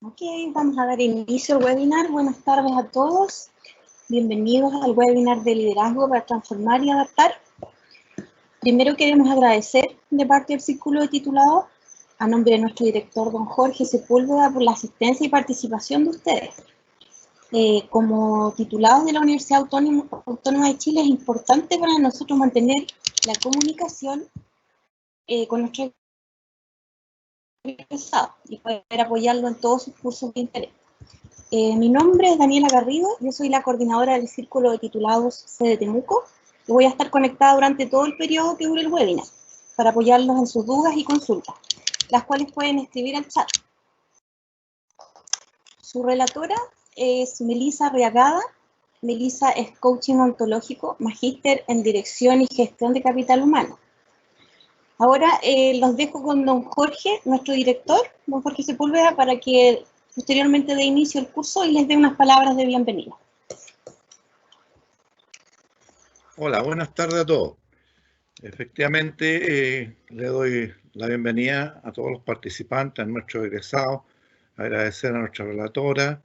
Ok, vamos a dar inicio al webinar. Buenas tardes a todos. Bienvenidos al webinar de liderazgo para transformar y adaptar. Primero queremos agradecer de parte del Círculo de Titulados a nombre de nuestro director, don Jorge Sepúlveda, por la asistencia y participación de ustedes. Como titulados de la Universidad Autónoma de Chile, es importante para nosotros mantener la comunicación con nuestros egresados y poder apoyarlo en todos sus cursos de interés. Mi nombre es Daniela Garrido, yo soy la coordinadora del Círculo de Titulados sede Temuco y voy a estar conectada durante todo el periodo que dure el webinar para apoyarlos en sus dudas y consultas, las cuales pueden escribir al chat. Su relatora es Melissa Arriagada. Melissa es coaching ontológico, magíster en dirección y gestión de capital humano. Ahora los dejo con don Jorge, nuestro director, don Jorge Sepúlveda, para que posteriormente dé inicio al curso y les dé unas palabras de bienvenida. Hola, buenas tardes a todos. Efectivamente, le doy la bienvenida a todos los participantes, a nuestros egresados, agradecer a nuestra relatora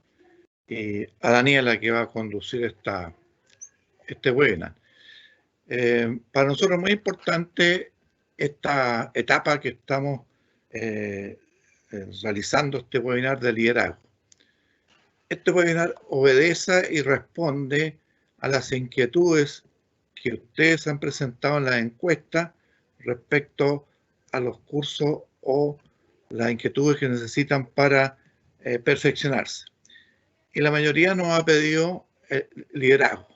y a Daniela que va a conducir este webinar. Para nosotros es muy importante esta etapa que estamos realizando este webinar de liderazgo. Este webinar obedece y responde a las inquietudes que ustedes han presentado en la encuesta respecto a los cursos o las inquietudes que necesitan para perfeccionarse. Y la mayoría nos ha pedido liderazgo.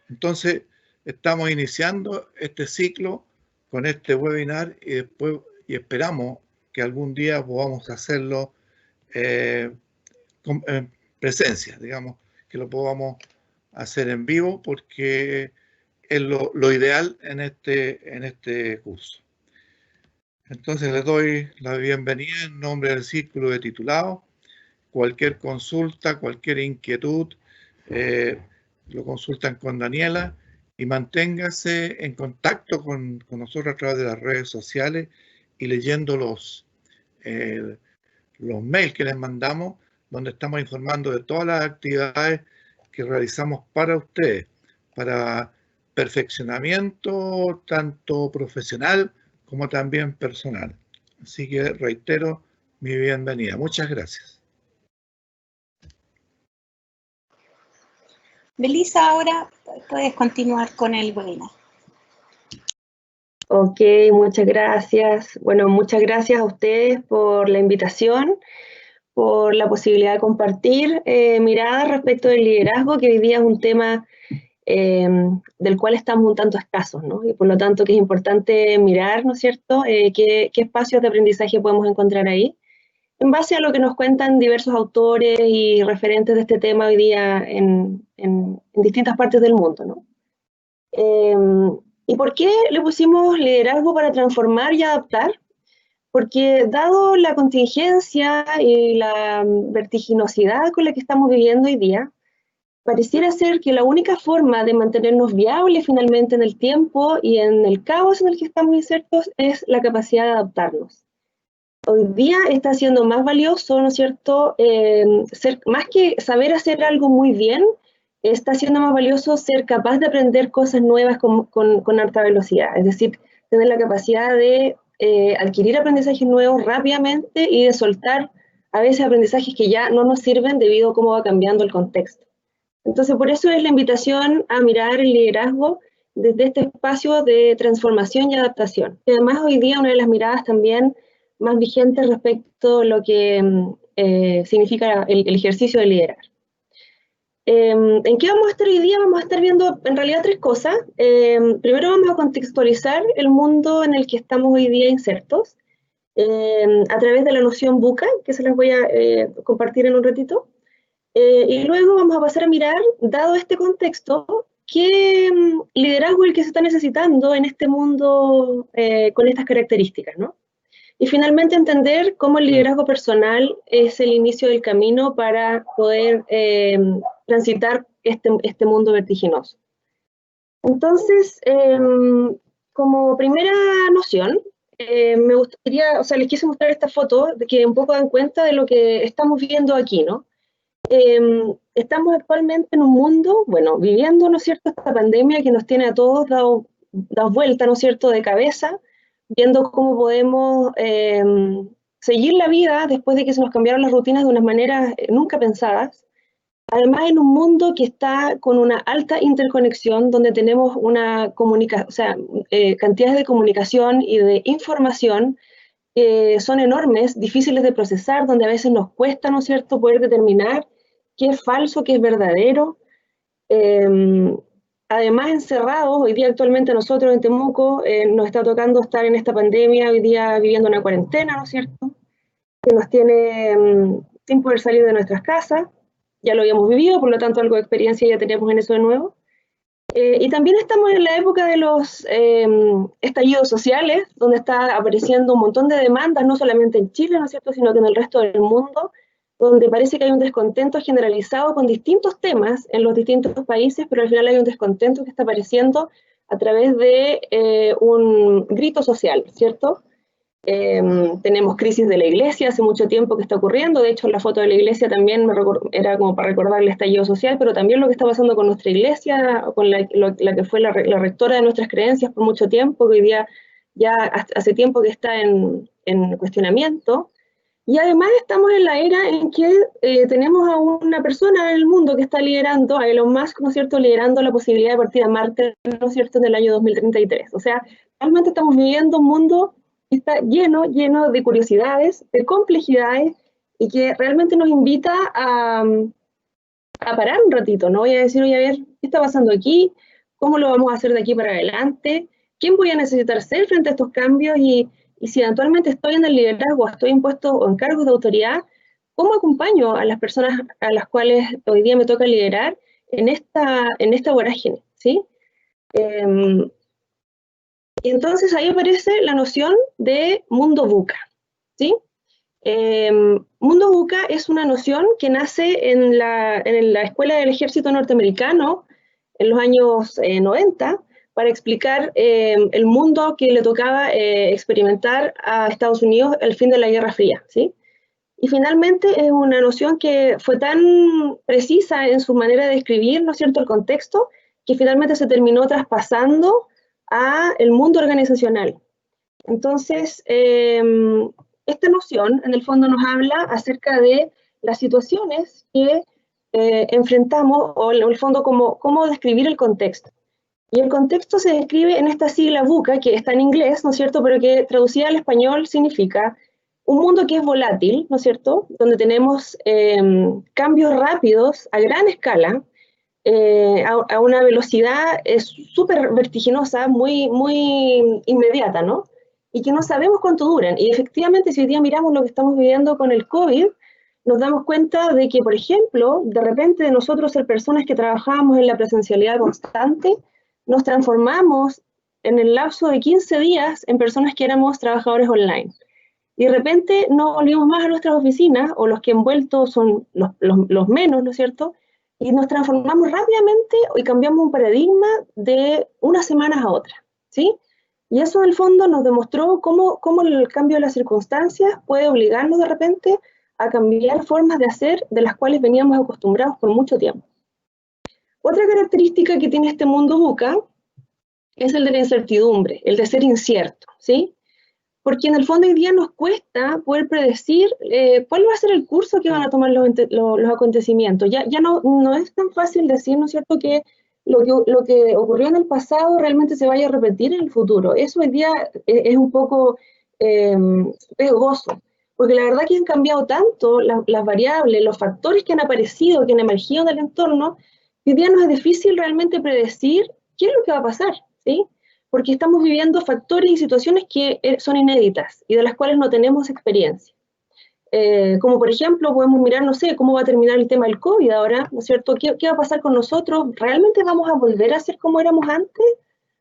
Entonces, estamos iniciando este ciclo con este webinar y esperamos que algún día podamos hacerlo con presencia, digamos, que lo podamos hacer en vivo porque es lo ideal en este curso. Entonces les doy la bienvenida en nombre del Círculo de Titulados. Cualquier consulta, cualquier inquietud, lo consultan con Daniela y manténgase en contacto con nosotros a través de las redes sociales y leyendo los mails que les mandamos, donde estamos informando de todas las actividades que realizamos para ustedes, para perfeccionamiento tanto profesional como también personal. Así que reitero mi bienvenida. Muchas gracias. Melissa, ahora puedes continuar con el webinar. Ok, muchas gracias. Bueno, muchas gracias a ustedes por la invitación, por la posibilidad de compartir miradas respecto del liderazgo, que hoy día es un tema del cual estamos un tanto escasos, ¿no? Y por lo tanto que es importante mirar, ¿no es cierto?, qué espacios de aprendizaje podemos encontrar ahí, en base a lo que nos cuentan diversos autores y referentes de este tema hoy día en distintas partes del mundo, ¿no? ¿Y por qué le pusimos liderazgo para transformar y adaptar? Porque dado la contingencia y la vertiginosidad con la que estamos viviendo hoy día, pareciera ser que la única forma de mantenernos viables finalmente en el tiempo y en el caos en el que estamos insertos es la capacidad de adaptarnos. Hoy día está siendo más valioso, ¿no es cierto?, más que saber hacer algo muy bien, está siendo más valioso ser capaz de aprender cosas nuevas con alta velocidad, es decir, tener la capacidad de adquirir aprendizajes nuevos rápidamente y de soltar a veces aprendizajes que ya no nos sirven debido a cómo va cambiando el contexto. Entonces, por eso es la invitación a mirar el liderazgo desde este espacio de transformación y adaptación. Y además, hoy día, una de las miradas también más vigentes respecto a lo que significa el ejercicio de liderar. ¿En qué vamos a estar hoy día? Vamos a estar viendo en realidad tres cosas. Primero vamos a contextualizar el mundo en el que estamos hoy día insertos, a través de la noción VUCA, que se las voy a compartir en un ratito. Y luego vamos a pasar a mirar, dado este contexto, qué liderazgo es el que se está necesitando en este mundo con estas características, ¿no? Y finalmente entender cómo el liderazgo personal es el inicio del camino para poder transitar este mundo vertiginoso. Entonces, como primera noción, me gustaría, o sea, les quise mostrar esta foto de que un poco dan cuenta de lo que estamos viendo aquí, ¿no? Estamos actualmente en un mundo, bueno, viviendo, ¿no es cierto?, esta pandemia que nos tiene a todos dado vuelta, ¿no es cierto?, de cabeza, viendo cómo podemos seguir la vida después de que se nos cambiaron las rutinas de unas maneras nunca pensadas. Además, en un mundo que está con una alta interconexión, donde tenemos una cantidades de comunicación y de información son enormes, difíciles de procesar, donde a veces nos cuesta, ¿no es cierto?, poder determinar qué es falso, qué es verdadero. Además, encerrados, hoy día actualmente nosotros en Temuco nos está tocando estar en esta pandemia, hoy día viviendo una cuarentena, ¿no es cierto?, que nos tiene sin poder salir de nuestras casas. Ya lo habíamos vivido, por lo tanto algo de experiencia ya tenemos en eso de nuevo. Y también estamos en la época de los estallidos sociales, donde está apareciendo un montón de demandas, no solamente en Chile, ¿no es cierto?, sino que en el resto del mundo, donde parece que hay un descontento generalizado con distintos temas en los distintos países, pero al final hay un descontento que está apareciendo a través de un grito social, ¿cierto? Tenemos crisis de la iglesia, hace mucho tiempo que está ocurriendo. De hecho, la foto de la iglesia también era como para recordar el estallido social, pero también lo que está pasando con nuestra iglesia, con la que fue la rectora de nuestras creencias por mucho tiempo, que hoy día ya hace tiempo que está en cuestionamiento. Y además estamos en la era en que tenemos a una persona en el mundo que está liderando, a Elon Musk, ¿no es cierto?, liderando la posibilidad de partir a Marte, ¿no es cierto?, en el año 2033. O sea, realmente estamos viviendo un mundo que está lleno de curiosidades, de complejidades, y que realmente nos invita a parar un ratito, ¿no? Y a decir, oye, a ver, ¿qué está pasando aquí? ¿Cómo lo vamos a hacer de aquí para adelante? ¿Quién voy a necesitar ser frente a estos cambios? Y si actualmente estoy en el liderazgo, estoy impuesto o en cargos de autoridad, ¿cómo acompaño a las personas a las cuales hoy día me toca liderar en esta vorágine? ¿Sí? Y entonces ahí aparece la noción de mundo VUCA, ¿sí? Mundo VUCA es una noción que nace en la Escuela del Ejército Norteamericano en los años 90 para explicar el mundo que le tocaba experimentar a Estados Unidos al fin de la Guerra Fría, ¿sí? Y finalmente es una noción que fue tan precisa en su manera de describir, ¿no es cierto?, el contexto, que finalmente se terminó traspasando a el mundo organizacional. Entonces, esta noción, en el fondo, nos habla acerca de las situaciones que enfrentamos, o en el fondo, cómo describir el contexto. Y el contexto se describe en esta sigla VUCA, que está en inglés, ¿no es cierto?, pero que traducida al español significa un mundo que es volátil, ¿no es cierto?, donde tenemos cambios rápidos a gran escala, a una velocidad súper vertiginosa, muy inmediata, ¿no? Y que no sabemos cuánto duran. Y efectivamente, si hoy día miramos lo que estamos viviendo con el COVID, nos damos cuenta de que, por ejemplo, de repente de nosotros ser personas que trabajábamos en la presencialidad constante, nos transformamos en el lapso de 15 días en personas que éramos trabajadores online. Y de repente no volvimos más a nuestras oficinas, o los que han vuelto son los menos, ¿no es cierto?, y nos transformamos rápidamente y cambiamos un paradigma de unas semanas a otra, ¿sí? Y eso en el fondo nos demostró cómo el cambio de las circunstancias puede obligarnos de repente a cambiar formas de hacer de las cuales veníamos acostumbrados por mucho tiempo. Otra característica que tiene este mundo VUCA es el de la incertidumbre, el de ser incierto, ¿sí? Porque en el fondo hoy día nos cuesta poder predecir cuál va a ser el curso que van a tomar los acontecimientos. Ya no es tan fácil decir, ¿no es cierto?, que lo que ocurrió en el pasado realmente se vaya a repetir en el futuro. Eso hoy día es un poco riesgoso, porque la verdad que han cambiado tanto las variables, los factores que han aparecido, que han emergido del entorno, que hoy día nos es difícil realmente predecir qué es lo que va a pasar, ¿sí? Porque estamos viviendo factores y situaciones que son inéditas y de las cuales no tenemos experiencia. Como por ejemplo, podemos mirar, no sé, cómo va a terminar el tema del COVID ahora, ¿no es cierto? ¿Qué va a pasar con nosotros? ¿Realmente vamos a volver a ser como éramos antes?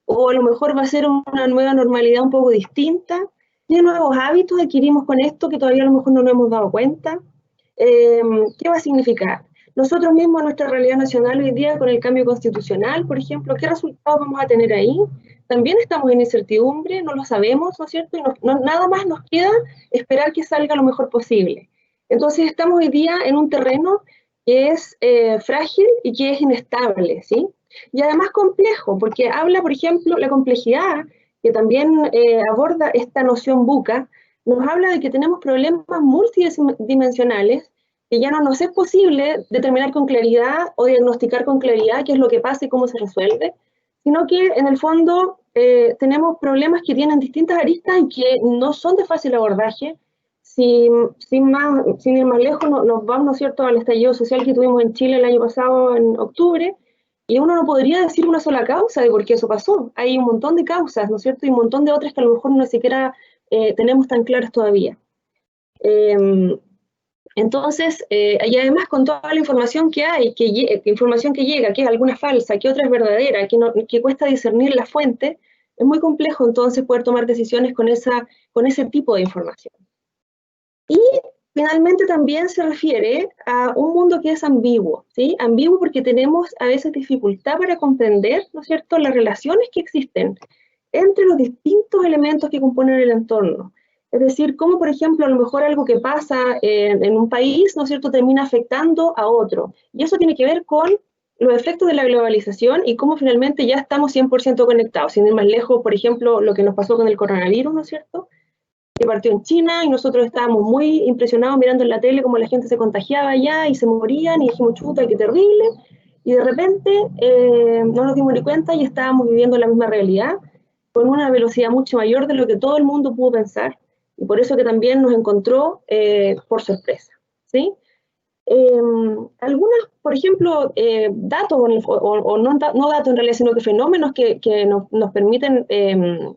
¿O a lo mejor va a ser una nueva normalidad un poco distinta? ¿Qué nuevos hábitos adquirimos con esto que todavía a lo mejor no nos hemos dado cuenta? ¿Qué va a significar? Nosotros mismos, nuestra realidad nacional hoy día, con el cambio constitucional, por ejemplo, ¿qué resultados vamos a tener ahí? También estamos en incertidumbre, no lo sabemos, ¿no es cierto? Y nada más nos queda esperar que salga lo mejor posible. Entonces estamos hoy día en un terreno que es frágil y que es inestable, ¿sí? Y además complejo, porque habla, por ejemplo, la complejidad, que también aborda esta noción buca, nos habla de que tenemos problemas multidimensionales que ya no nos es posible determinar con claridad o diagnosticar con claridad qué es lo que pasa y cómo se resuelve, sino que en el fondo tenemos problemas que tienen distintas aristas y que no son de fácil abordaje. Sin ir más lejos, nos vamos, ¿no es cierto?, al estallido social que tuvimos en Chile el año pasado, en octubre, y uno no podría decir una sola causa de por qué eso pasó. Hay un montón de causas, ¿no es cierto?, y un montón de otras que a lo mejor no siquiera tenemos tan claras todavía. Entonces, y además con toda la información que hay, información que llega, que es alguna falsa, que otra es verdadera, que cuesta discernir la fuente, es muy complejo entonces poder tomar decisiones con ese tipo de información. Y finalmente también se refiere a un mundo que es ambiguo, ¿sí? Ambiguo porque tenemos a veces dificultad para comprender, ¿no es cierto?, las relaciones que existen entre los distintos elementos que componen el entorno. Es decir, cómo, por ejemplo, a lo mejor algo que pasa en un país, ¿no es cierto?, termina afectando a otro. Y eso tiene que ver con los efectos de la globalización y cómo finalmente ya estamos 100% conectados. Sin ir más lejos, por ejemplo, lo que nos pasó con el coronavirus, ¿no es cierto?, que partió en China y nosotros estábamos muy impresionados mirando en la tele cómo la gente se contagiaba allá y se morían y dijimos, chuta, qué terrible. Y de repente no nos dimos ni cuenta y estábamos viviendo la misma realidad con una velocidad mucho mayor de lo que todo el mundo pudo pensar, y por eso que también nos encontró por sorpresa, ¿sí? Algunos, por ejemplo, datos, o no datos en realidad, sino que fenómenos que nos permiten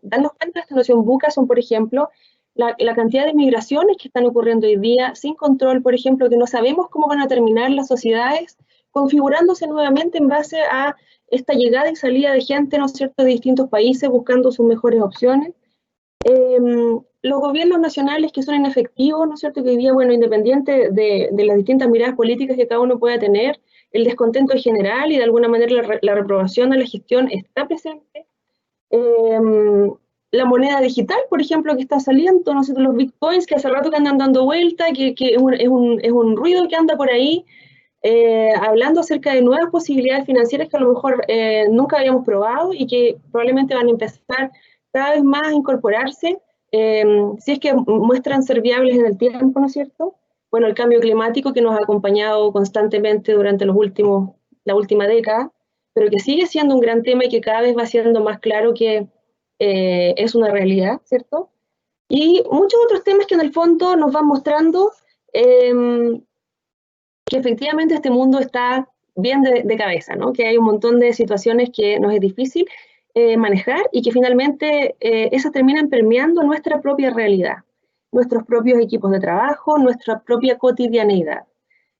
darnos cuenta de esta noción buca son, por ejemplo, la cantidad de migraciones que están ocurriendo hoy día sin control, por ejemplo, que no sabemos cómo van a terminar las sociedades configurándose nuevamente en base a esta llegada y salida de gente, ¿no es cierto?, de distintos países buscando sus mejores opciones. Los gobiernos nacionales que son inefectivos, ¿no es cierto?, que hoy día, bueno, independiente de las distintas miradas políticas que cada uno pueda tener, el descontento en general y de alguna manera la reprobación de la gestión está presente. La moneda digital, por ejemplo, que está saliendo, ¿no sé?, los bitcoins que hace rato que andan dando vuelta, que es un ruido que anda por ahí, hablando acerca de nuevas posibilidades financieras que a lo mejor nunca habíamos probado y que probablemente van a empezar cada vez más a incorporarse, si es que muestran ser viables en el tiempo, ¿no es cierto? Bueno, el cambio climático que nos ha acompañado constantemente durante la última década, pero que sigue siendo un gran tema y que cada vez va siendo más claro que es una realidad, ¿cierto? Y muchos otros temas que en el fondo nos van mostrando que efectivamente este mundo está bien de cabeza, ¿no? Que hay un montón de situaciones que nos es difícil manejar y que finalmente esas terminan permeando nuestra propia realidad, nuestros propios equipos de trabajo, nuestra propia cotidianeidad.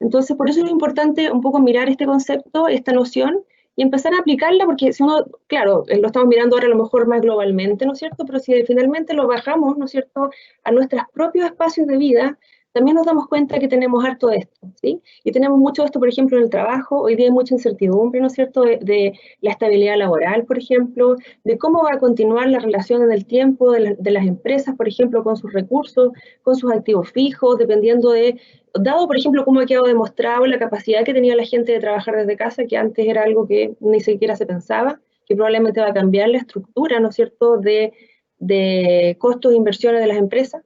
Entonces, por eso es importante un poco mirar este concepto, esta noción, y empezar a aplicarla, porque si uno, claro, lo estamos mirando ahora a lo mejor más globalmente, ¿no es cierto? Pero si finalmente lo bajamos, ¿no es cierto?, a nuestros propios espacios de vida, también nos damos cuenta que tenemos harto de esto, ¿sí? Y tenemos mucho de esto, por ejemplo, en el trabajo. Hoy día hay mucha incertidumbre, ¿no es cierto?, de la estabilidad laboral, por ejemplo, de cómo va a continuar la relación en el tiempo de las empresas, por ejemplo, con sus recursos, con sus activos fijos, dependiendo de, dado, por ejemplo, cómo ha quedado demostrado la capacidad que tenía la gente de trabajar desde casa, que antes era algo que ni siquiera se pensaba, que probablemente va a cambiar la estructura, ¿no es cierto?, de costos e inversiones de las empresas.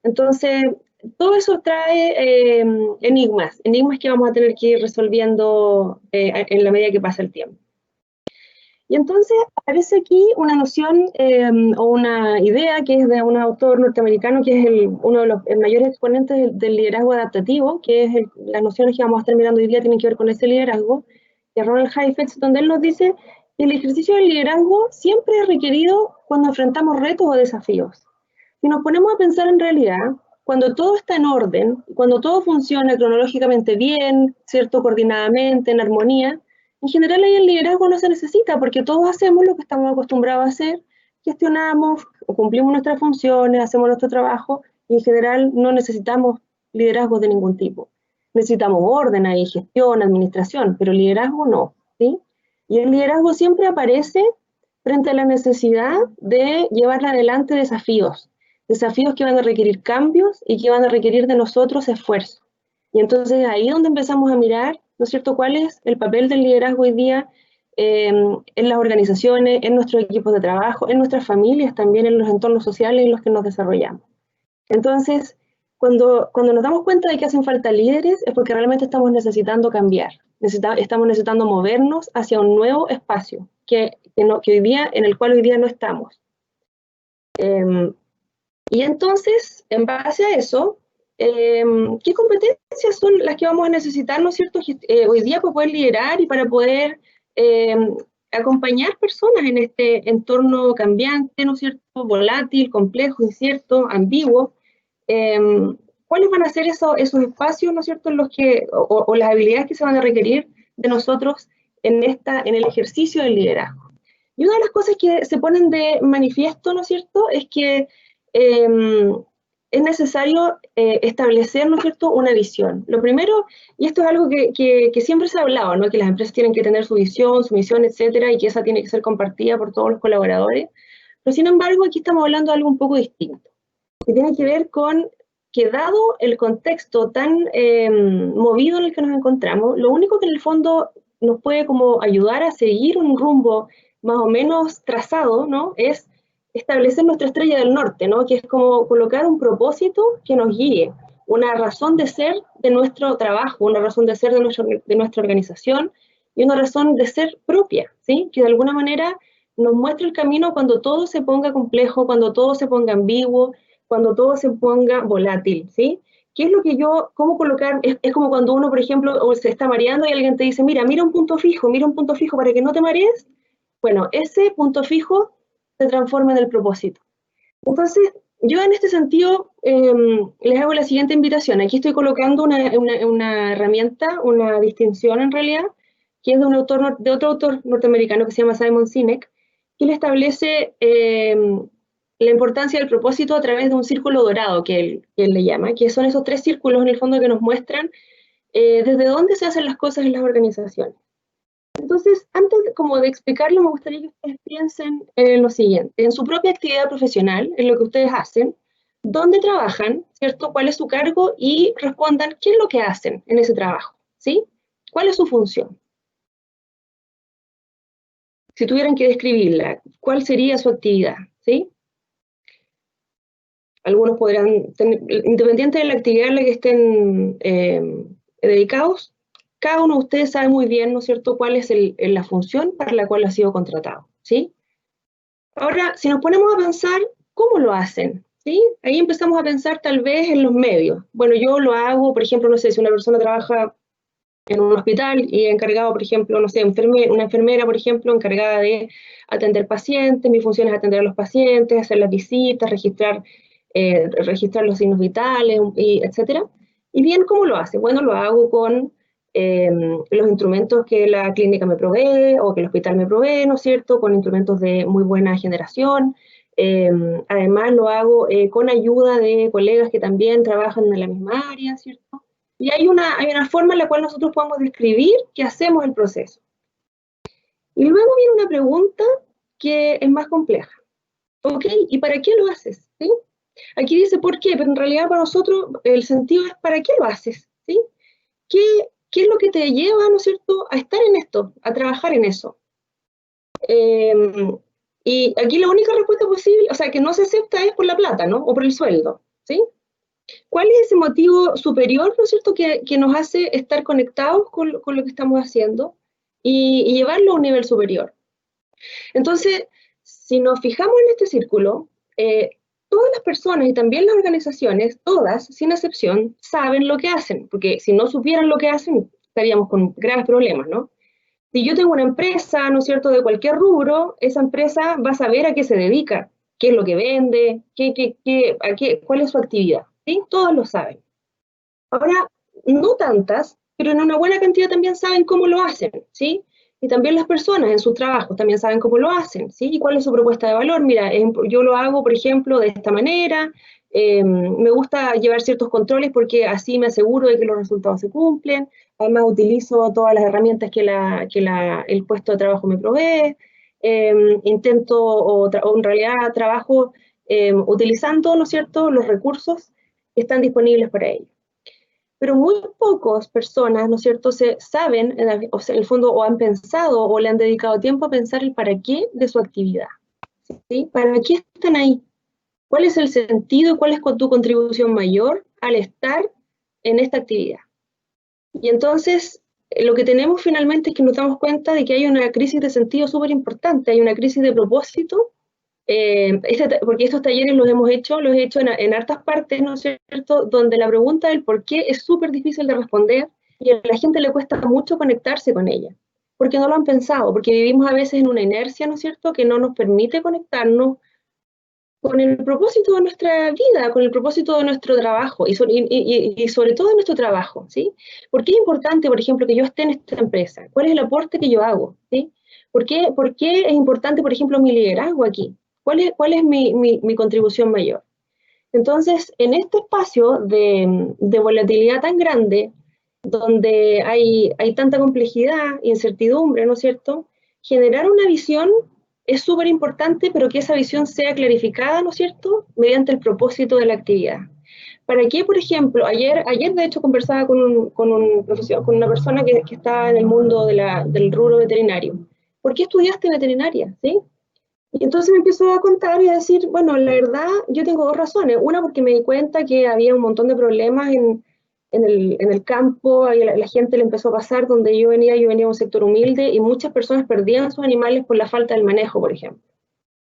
Entonces, todo eso trae enigmas que vamos a tener que ir resolviendo en la medida que pasa el tiempo. Y entonces aparece aquí una noción o una idea que es de un autor norteamericano que es uno de los mayores exponentes del liderazgo adaptativo, que es las nociones que vamos a estar mirando hoy día tienen que ver con ese liderazgo, de Ronald Heifetz, donde él nos dice que el ejercicio del liderazgo siempre es requerido cuando enfrentamos retos o desafíos. Si nos ponemos a pensar en realidad, cuando todo está en orden, cuando todo funciona cronológicamente bien, ¿cierto?, coordinadamente, en armonía, en general ahí el liderazgo no se necesita porque todos hacemos lo que estamos acostumbrados a hacer, gestionamos o cumplimos nuestras funciones, hacemos nuestro trabajo y en general no necesitamos liderazgo de ningún tipo. necesitamos orden ahí, gestión, administración, pero liderazgo no, ¿sí? Y el liderazgo siempre aparece frente a la necesidad de llevar adelante desafíos que van a requerir cambios y que van a requerir de nosotros esfuerzo. Y entonces ahí es donde empezamos a mirar, ¿no es cierto?, cuál es el papel del liderazgo hoy día en las organizaciones, en nuestros equipos de trabajo, en nuestras familias, también en los entornos sociales en los que nos desarrollamos. Entonces, cuando nos damos cuenta de que hacen falta líderes, es porque realmente estamos necesitando cambiar, estamos necesitando movernos hacia un nuevo espacio en el cual hoy día no estamos. Y entonces, en base a eso, ¿qué competencias son las que vamos a necesitar, ¿no es cierto?, hoy día para poder liderar y para poder acompañar personas en este entorno cambiante, ¿no es cierto?, volátil, complejo, incierto, ambiguo. ¿Cuáles van a ser esos espacios, ¿no es cierto?, en los que, o las habilidades que se van a requerir de nosotros en el ejercicio del liderazgo? Y una de las cosas que se ponen de manifiesto, ¿no es cierto?, es que es necesario establecer, ¿no es cierto?, una visión. Lo primero, y esto es algo que siempre se ha hablado, ¿no?, que las empresas tienen que tener su visión, su misión, etcétera, y que esa tiene que ser compartida por todos los colaboradores. Pero sin embargo, aquí estamos hablando de algo un poco distinto, que tiene que ver con que dado el contexto tan movido en el que nos encontramos, lo único que en el fondo nos puede como ayudar a seguir un rumbo más o menos trazado, ¿no?, es establecer nuestra estrella del norte, ¿no?, que es como colocar un propósito que nos guíe, una razón de ser de nuestro trabajo, una razón de ser de nuestra organización y una razón de ser propia, ¿sí?, que de alguna manera nos muestre el camino cuando todo se ponga complejo, cuando todo se ponga ambiguo, cuando todo se ponga volátil, ¿sí? ¿Qué es lo que cómo colocar? Es como cuando uno, por ejemplo, se está mareando y alguien te dice, mira un punto fijo para que no te marees. Bueno, ese punto fijo se transforma en el propósito. Entonces, yo en este sentido les hago la siguiente invitación. Aquí estoy colocando una herramienta, una distinción en realidad, que es de otro autor norteamericano que se llama Simon Sinek, que le establece la importancia del propósito a través de un círculo dorado que él le llama, que son esos 3 círculos en el fondo que nos muestran desde dónde se hacen las cosas en las organizaciones. Entonces, antes de explicarlo, me gustaría que ustedes piensen en lo siguiente, en su propia actividad profesional, en lo que ustedes hacen, dónde trabajan, ¿cierto?, cuál es su cargo y respondan qué es lo que hacen en ese trabajo, ¿sí? ¿Cuál es su función? Si tuvieran que describirla, ¿cuál sería su actividad, ¿sí? Algunos podrán tener, independiente de la actividad en la que estén dedicados, cada uno de ustedes sabe muy bien, ¿no es cierto?, cuál es la función para la cual ha sido contratado, ¿sí? Ahora, si nos ponemos a pensar, ¿cómo lo hacen? ¿Sí? Ahí empezamos a pensar tal vez en los medios. Bueno, yo lo hago, por ejemplo, no sé, si una persona trabaja en un hospital y encargado, por ejemplo, no sé, una enfermera, por ejemplo, encargada de atender pacientes, mi función es atender a los pacientes, hacer las visitas, registrar los signos vitales, etcétera. Y bien, ¿cómo lo hace? Bueno, lo hago con los instrumentos que la clínica me provee o que el hospital me provee, ¿no es cierto?, con instrumentos de muy buena generación. Además lo hago con ayuda de colegas que también trabajan en la misma área, ¿cierto? Y hay una forma en la cual nosotros podemos describir que hacemos el proceso. Y luego viene una pregunta que es más compleja. ¿Ok? ¿Y para qué lo haces? ¿Sí? Aquí dice ¿por qué? Pero en realidad para nosotros el sentido es ¿para qué lo haces? ¿Sí? ¿Qué es lo que te lleva, ¿no es cierto?, a estar en esto, a trabajar en eso? Y aquí la única respuesta posible, o sea, que no se acepta es por la plata, ¿no? O por el sueldo, ¿sí? ¿Cuál es ese motivo superior, ¿no es cierto?, que nos hace estar conectados con lo que estamos haciendo y llevarlo a un nivel superior? Entonces, si nos fijamos en este círculo, todas las personas y también las organizaciones, todas, sin excepción, saben lo que hacen, porque si no supieran lo que hacen, estaríamos con graves problemas, ¿no? Si yo tengo una empresa, ¿no es cierto?, de cualquier rubro, esa empresa va a saber a qué se dedica, qué es lo que vende, cuál es su actividad, ¿sí? Todos lo saben. Ahora, no tantas, pero en una buena cantidad también saben cómo lo hacen, ¿sí? Y también las personas en sus trabajos también saben cómo lo hacen, ¿sí? ¿Y cuál es su propuesta de valor? Mira, yo lo hago, por ejemplo, de esta manera, me gusta llevar ciertos controles porque así me aseguro de que los resultados se cumplen, además utilizo todas las herramientas que el puesto de trabajo me provee, intento o en realidad trabajo utilizando, ¿no es cierto?, los recursos que están disponibles para ello. Pero muy pocas personas, ¿no es cierto?, saben, o sea, en el fondo, o han pensado o le han dedicado tiempo a pensar el para qué de su actividad, ¿sí? ¿Para qué están ahí? ¿Cuál es el sentido y cuál es tu contribución mayor al estar en esta actividad? Y entonces, lo que tenemos finalmente es que nos damos cuenta de que hay una crisis de sentido súper importante, hay una crisis de propósito, porque estos talleres los he hecho en hartas partes, ¿no es cierto?, donde la pregunta del por qué es súper difícil de responder y a la gente le cuesta mucho conectarse con ella, porque no lo han pensado, porque vivimos a veces en una inercia, ¿no es cierto?, que no nos permite conectarnos con el propósito de nuestra vida, con el propósito de nuestro trabajo y sobre todo de nuestro trabajo, ¿sí? ¿Por qué es importante, por ejemplo, que yo esté en esta empresa? ¿Cuál es el aporte que yo hago? ¿Sí? ¿Por qué es importante, por ejemplo, mi liderazgo aquí? ¿Cuál es mi contribución mayor? Entonces, en este espacio de volatilidad tan grande, donde hay tanta complejidad, incertidumbre, ¿no es cierto? Generar una visión es súper importante, pero que esa visión sea clarificada, ¿no es cierto?, mediante el propósito de la actividad. ¿Para qué, por ejemplo? Ayer de hecho conversaba con una persona que está en el mundo del rubro veterinario. ¿Por qué estudiaste veterinaria? ¿Sí? Y entonces me empezó a contar y a decir, bueno, la verdad, yo tengo dos razones. Una, porque me di cuenta que había un montón de problemas en el campo, a la gente le empezó a pasar donde yo venía de un sector humilde y muchas personas perdían sus animales por la falta del manejo, por ejemplo.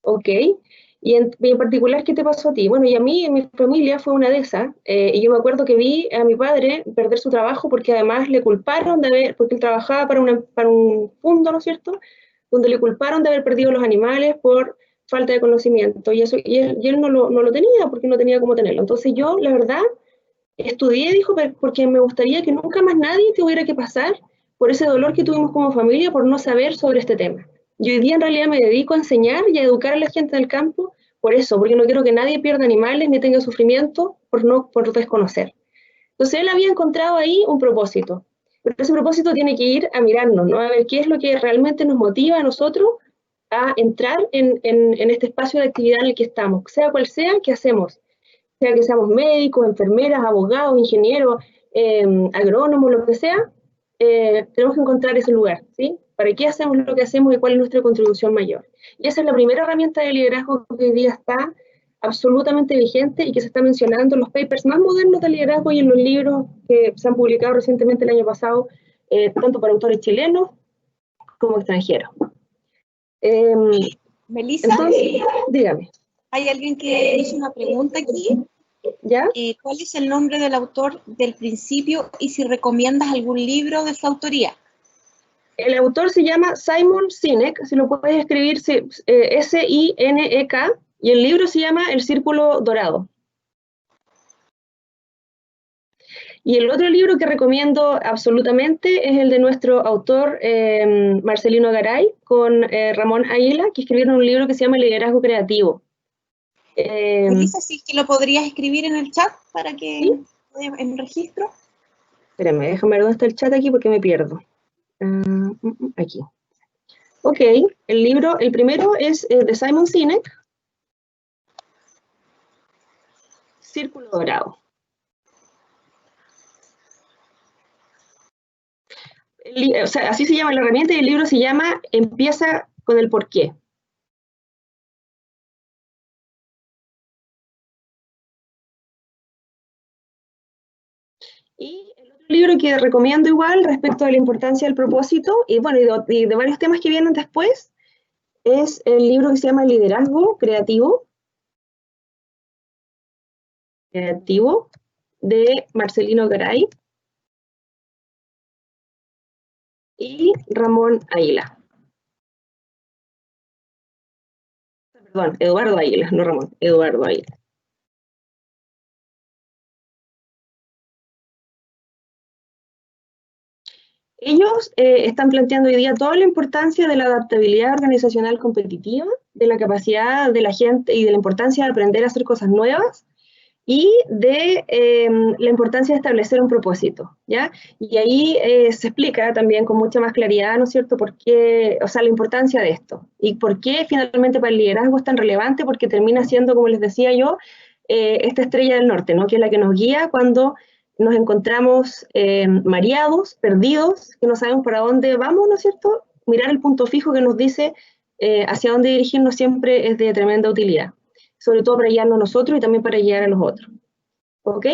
¿Ok? Y en particular, ¿qué te pasó a ti? Bueno, y a mí, en mi familia, fue una de esas. Y yo me acuerdo que vi a mi padre perder su trabajo porque además le culparon porque él trabajaba para un fondo, ¿no es cierto?, donde le culparon de haber perdido los animales por falta de conocimiento. Y él no lo tenía porque no tenía cómo tenerlo. Entonces yo, la verdad, estudié, dijo, porque me gustaría que nunca más nadie tuviera que pasar por ese dolor que tuvimos como familia por no saber sobre este tema. Y hoy día en realidad me dedico a enseñar y a educar a la gente del campo por eso, porque no quiero que nadie pierda animales ni tenga sufrimiento por desconocer. Entonces él había encontrado ahí un propósito, pero ese propósito tiene que ir a mirarnos, ¿no? A ver qué es lo que realmente nos motiva a nosotros a entrar en este espacio de actividad en el que estamos, sea cual sea, ¿qué hacemos? Sea que seamos médicos, enfermeras, abogados, ingenieros, agrónomos, lo que sea, tenemos que encontrar ese lugar, ¿sí? ¿Para qué hacemos lo que hacemos y cuál es nuestra contribución mayor? Y esa es la primera herramienta de liderazgo que hoy día está absolutamente vigente y que se está mencionando en los papers más modernos de liderazgo y en los libros que se han publicado recientemente el año pasado, tanto para autores chilenos como extranjeros. Melissa, entonces, dígame. hay alguien que hizo una pregunta aquí. ¿Ya? ¿Cuál es el nombre del autor del principio y si recomiendas algún libro de su autoría? El autor se llama Simon Sinek, si lo puedes escribir, S-I-N-E-K, y el libro se llama El Círculo Dorado. Y el otro libro que recomiendo absolutamente es el de nuestro autor Marcelino Garay con Ramón Águila, que escribieron un libro que se llama Liderazgo Creativo. Melissa, sí, que lo podrías escribir en el chat para que ¿sí? En el registro. Espérame, déjame ver dónde está el chat aquí porque me pierdo. Aquí. Ok, el primero es de Simon Sinek, Círculo Dorado. O sea, así se llama la herramienta y el libro se llama Empieza con el porqué. Y el otro libro que recomiendo igual respecto a la importancia del propósito y bueno, y de varios temas que vienen después, es el libro que se llama Liderazgo Creativo, de Marcelino Garay y Ramón Águila. Perdón, Eduardo Águila, no Ramón, Eduardo Águila. Ellos están planteando hoy día toda la importancia de la adaptabilidad organizacional competitiva, de la capacidad de la gente y de la importancia de aprender a hacer cosas nuevas, y de la importancia de establecer un propósito, ¿ya? Y ahí se explica también con mucha más claridad, ¿no es cierto?, por qué, o sea, la importancia de esto, y por qué finalmente para el liderazgo es tan relevante, porque termina siendo, como les decía yo, esta estrella del norte, ¿no?, que es la que nos guía cuando nos encontramos mareados, perdidos, que no sabemos para dónde vamos, ¿no es cierto? Mirar el punto fijo que nos dice hacia dónde dirigirnos siempre es de tremenda utilidad, sobre todo para guiarnos nosotros y también para guiar a los otros. ¿Ok?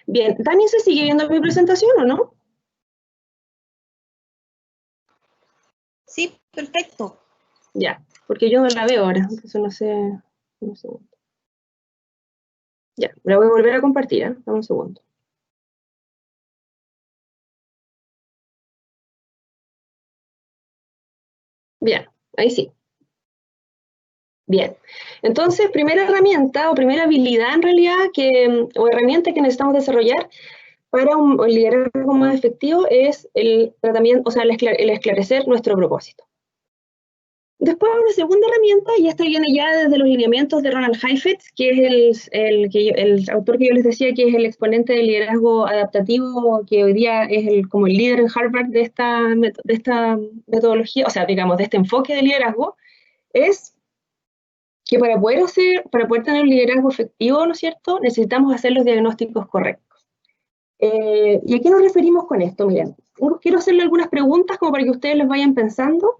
Bien, Dani, ¿se sigue viendo mi presentación o no? Sí, perfecto. Ya, porque yo no la veo ahora, entonces no sé. Un segundo. Ya, la voy a volver a compartir, ¿eh? Dame un segundo. Bien, ahí sí. Bien, entonces, primera herramienta o primera habilidad en realidad o herramienta que necesitamos desarrollar para un liderazgo más efectivo es el tratamiento, o sea, el esclarecer nuestro propósito. Después una segunda herramienta, y esta viene ya desde los lineamientos de Ronald Heifetz, que es el autor que yo les decía que es el exponente del liderazgo adaptativo, que hoy día es como el líder en Harvard de esta metodología, o sea, digamos, de este enfoque de liderazgo, es que para poder tener un liderazgo efectivo, ¿no es cierto?, necesitamos hacer los diagnósticos correctos. ¿Y a qué nos referimos con esto? Miren, quiero hacerle algunas preguntas como para que ustedes les vayan pensando,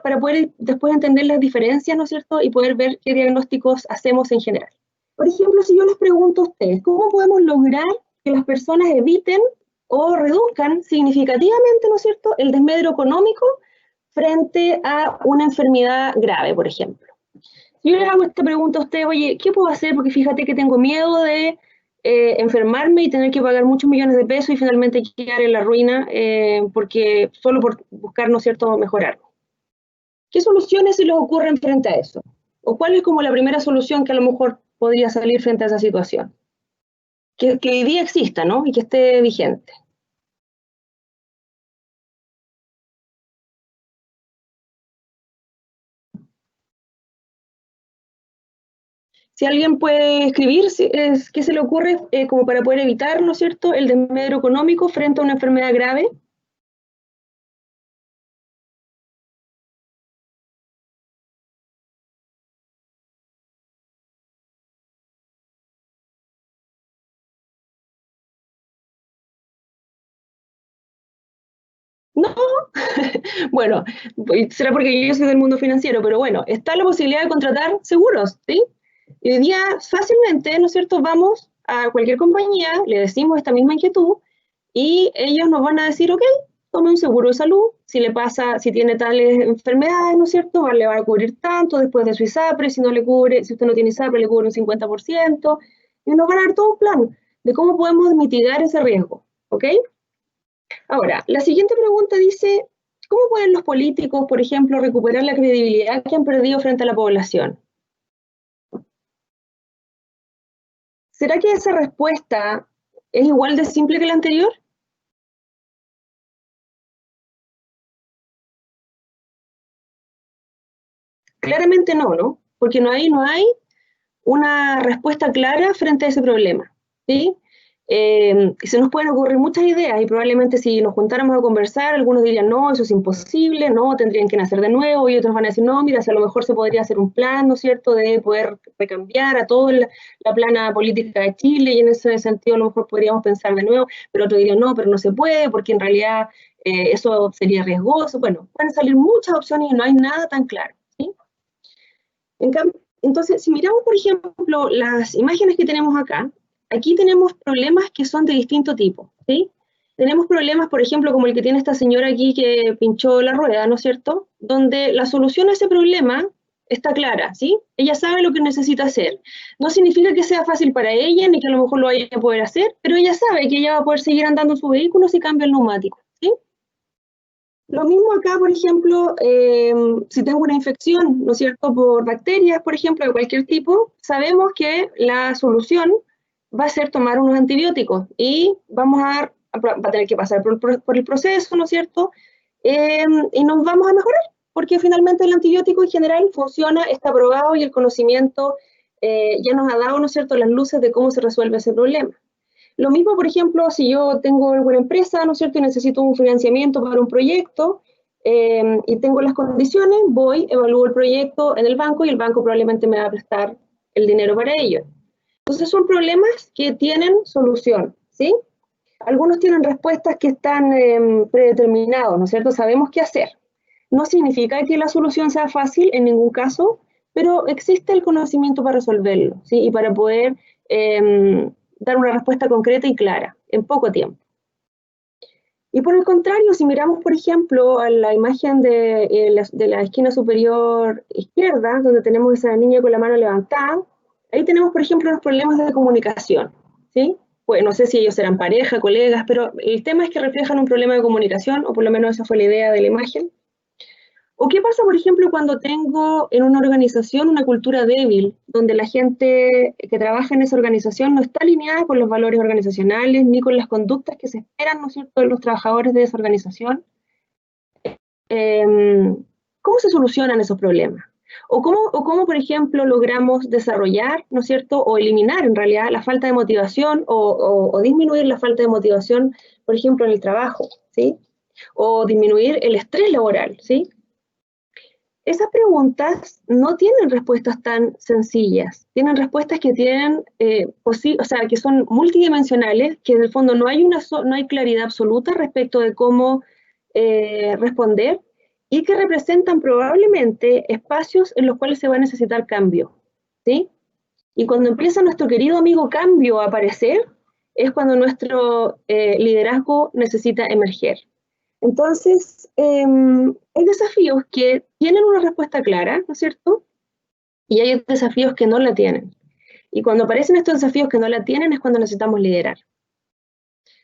para poder después entender las diferencias, ¿no es cierto?, y poder ver qué diagnósticos hacemos en general. Por ejemplo, si yo les pregunto a ustedes, ¿cómo podemos lograr que las personas eviten o reduzcan significativamente, ¿no es cierto?, el desmedro económico frente a una enfermedad grave, por ejemplo? Si yo les hago esta pregunta a ustedes, oye, ¿qué puedo hacer? Porque fíjate que tengo miedo de enfermarme y tener que pagar muchos millones de pesos y finalmente quedar en la ruina porque solo por buscar, ¿no es cierto?, mejorar. ¿Qué soluciones se les ocurren frente a eso? ¿O cuál es como la primera solución que a lo mejor podría salir frente a esa situación? Que hoy día exista, ¿no? Y que esté vigente. Si alguien puede escribir, ¿qué se le ocurre como para poder evitar, ¿no es cierto?, el desmedro económico frente a una enfermedad grave? No, bueno, será porque yo soy del mundo financiero, pero bueno, está la posibilidad de contratar seguros, ¿sí? Y hoy día fácilmente, ¿no es cierto?, vamos a cualquier compañía, le decimos esta misma inquietud y ellos nos van a decir, ok, tome un seguro de salud, si le pasa, si tiene tales enfermedades, ¿no es cierto?, le va a cubrir tanto después de su ISAPRE, si no le cubre, si usted no tiene ISAPRE, le cubre un 50%, y nos van a dar todo un plan de cómo podemos mitigar ese riesgo, ¿ok? Ahora, la siguiente pregunta dice, ¿cómo pueden los políticos, por ejemplo, recuperar la credibilidad que han perdido frente a la población? ¿Será que esa respuesta es igual de simple que la anterior? Claramente no, ¿no? Porque no hay una respuesta clara frente a ese problema, ¿sí? Se nos pueden ocurrir muchas ideas y probablemente si nos juntáramos a conversar, algunos dirían, no, eso es imposible, no, tendrían que nacer de nuevo, y otros van a decir, no, mira, si a lo mejor se podría hacer un plan, ¿no es cierto?, de poder recambiar a toda la plana política de Chile, y en ese sentido a lo mejor podríamos pensar de nuevo, pero otros dirían, no, pero no se puede, porque en realidad eso sería riesgoso. Bueno, pueden salir muchas opciones y no hay nada tan claro, ¿sí? Entonces, si miramos, por ejemplo, las imágenes que tenemos acá, aquí tenemos problemas que son de distinto tipo, ¿sí? Tenemos problemas, por ejemplo, como el que tiene esta señora aquí que pinchó la rueda, ¿no es cierto?, donde la solución a ese problema está clara, ¿sí? Ella sabe lo que necesita hacer. No significa que sea fácil para ella, ni que a lo mejor lo vaya a poder hacer, pero ella sabe que ella va a poder seguir andando en su vehículo si cambia el neumático, ¿sí? Lo mismo acá, por ejemplo, si tengo una infección, ¿no es cierto?, por bacterias, por ejemplo, de cualquier tipo, sabemos que la solución va a ser tomar unos antibióticos y va a tener que pasar por el proceso, ¿no es cierto? Y nos vamos a mejorar, porque finalmente el antibiótico en general funciona, está probado y el conocimiento ya nos ha dado, ¿no es cierto?, las luces de cómo se resuelve ese problema. Lo mismo, por ejemplo, si yo tengo alguna empresa, ¿no es cierto?, y necesito un financiamiento para un proyecto, y tengo las condiciones, voy, evalúo el proyecto en el banco y el banco probablemente me va a prestar el dinero para ello. Entonces son problemas que tienen solución, ¿sí? Algunos tienen respuestas que están predeterminados, ¿no es cierto? Sabemos qué hacer. No significa que la solución sea fácil en ningún caso, pero existe el conocimiento para resolverlo, ¿sí? Y para poder dar una respuesta concreta y clara en poco tiempo. Y por el contrario, si miramos, por ejemplo, a la imagen de la esquina superior izquierda, donde tenemos esa niña con la mano levantada, ahí tenemos, por ejemplo, los problemas de comunicación, ¿sí? Pues no sé si ellos eran pareja, colegas, pero el tema es que reflejan un problema de comunicación, o por lo menos esa fue la idea de la imagen. ¿O qué pasa, por ejemplo, cuando tengo en una organización una cultura débil, donde la gente que trabaja en esa organización no está alineada con los valores organizacionales ni con las conductas que se esperan, ¿no es cierto?, de los trabajadores de esa organización? ¿Cómo se solucionan esos problemas? ¿O cómo, por ejemplo, logramos desarrollar, ¿no es cierto?, o eliminar en realidad la falta de motivación o disminuir la falta de motivación, por ejemplo, en el trabajo, ¿sí? O disminuir el estrés laboral, ¿sí? Esas preguntas no tienen respuestas tan sencillas, tienen respuestas que tienen, que son multidimensionales, que en el fondo no hay claridad absoluta respecto de cómo responder y que representan probablemente espacios en los cuales se va a necesitar cambio, ¿sí? Y cuando empieza nuestro querido amigo cambio a aparecer, es cuando nuestro liderazgo necesita emerger. Entonces, hay desafíos que tienen una respuesta clara, ¿no es cierto? Y hay desafíos que no la tienen. Y cuando aparecen estos desafíos que no la tienen es cuando necesitamos liderar.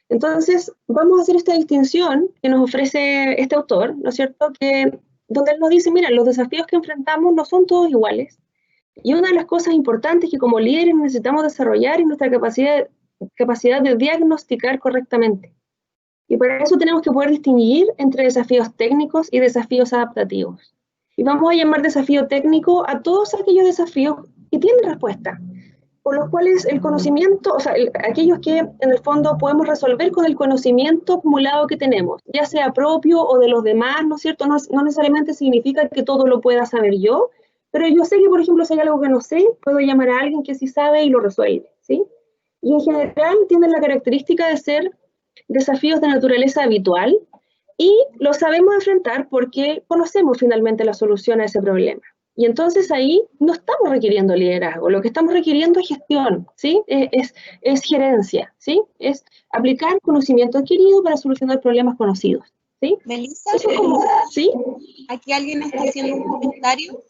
Entonces, vamos a hacer esta distinción que nos ofrece este autor, ¿no es cierto? Donde él nos dice, mira, los desafíos que enfrentamos no son todos iguales. Y una de las cosas importantes que como líderes necesitamos desarrollar es nuestra capacidad de diagnosticar correctamente. Y para eso tenemos que poder distinguir entre desafíos técnicos y desafíos adaptativos. Y vamos a llamar desafío técnico a todos aquellos desafíos que tienen respuesta, por los cuales el conocimiento, aquellos que en el fondo podemos resolver con el conocimiento acumulado que tenemos, ya sea propio o de los demás, ¿no es cierto? No necesariamente significa que todo lo pueda saber yo, pero yo sé que, por ejemplo, si hay algo que no sé, puedo llamar a alguien que sí sabe y lo resuelve, ¿sí? Y en general tienen la característica de ser desafíos de naturaleza habitual y los sabemos enfrentar porque conocemos finalmente la solución a ese problema. Y entonces ahí no estamos requiriendo liderazgo, lo que estamos requiriendo es gestión, ¿sí? Es gerencia, ¿sí? Es aplicar conocimiento adquirido para solucionar problemas conocidos, ¿sí? Melissa, ¿sí? Aquí alguien está haciendo un comentario.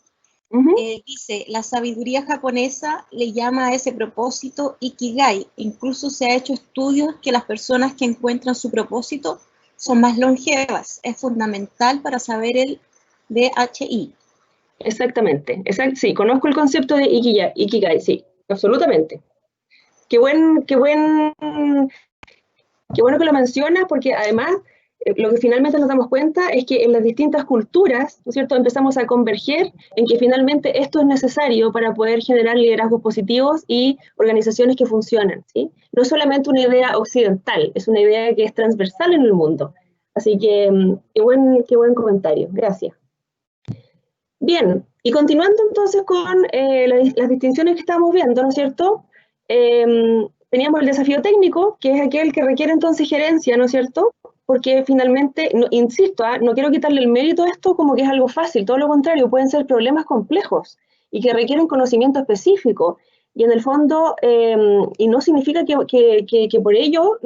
Dice, la sabiduría japonesa le llama a ese propósito Ikigai. Incluso se ha hecho estudios que las personas que encuentran su propósito son más longevas. Es fundamental para saber el DHI. Exactamente. Sí, conozco el concepto de Ikigai, sí, absolutamente. Qué bueno que lo mencionas, porque además lo que finalmente nos damos cuenta es que en las distintas culturas, ¿no es cierto?, empezamos a converger en que finalmente esto es necesario para poder generar liderazgos positivos y organizaciones que funcionan, ¿sí? No es solamente una idea occidental, es una idea que es transversal en el mundo. Así que qué buen comentario, gracias. Bien, y continuando entonces con las distinciones que estamos viendo, ¿no es cierto? Teníamos el desafío técnico, que es aquel que requiere entonces gerencia, ¿no es cierto? Porque finalmente, insisto, no quiero quitarle el mérito a esto como que es algo fácil, todo lo contrario, pueden ser problemas complejos y que requieren conocimiento específico. Y en el fondo, y no significa que por ello,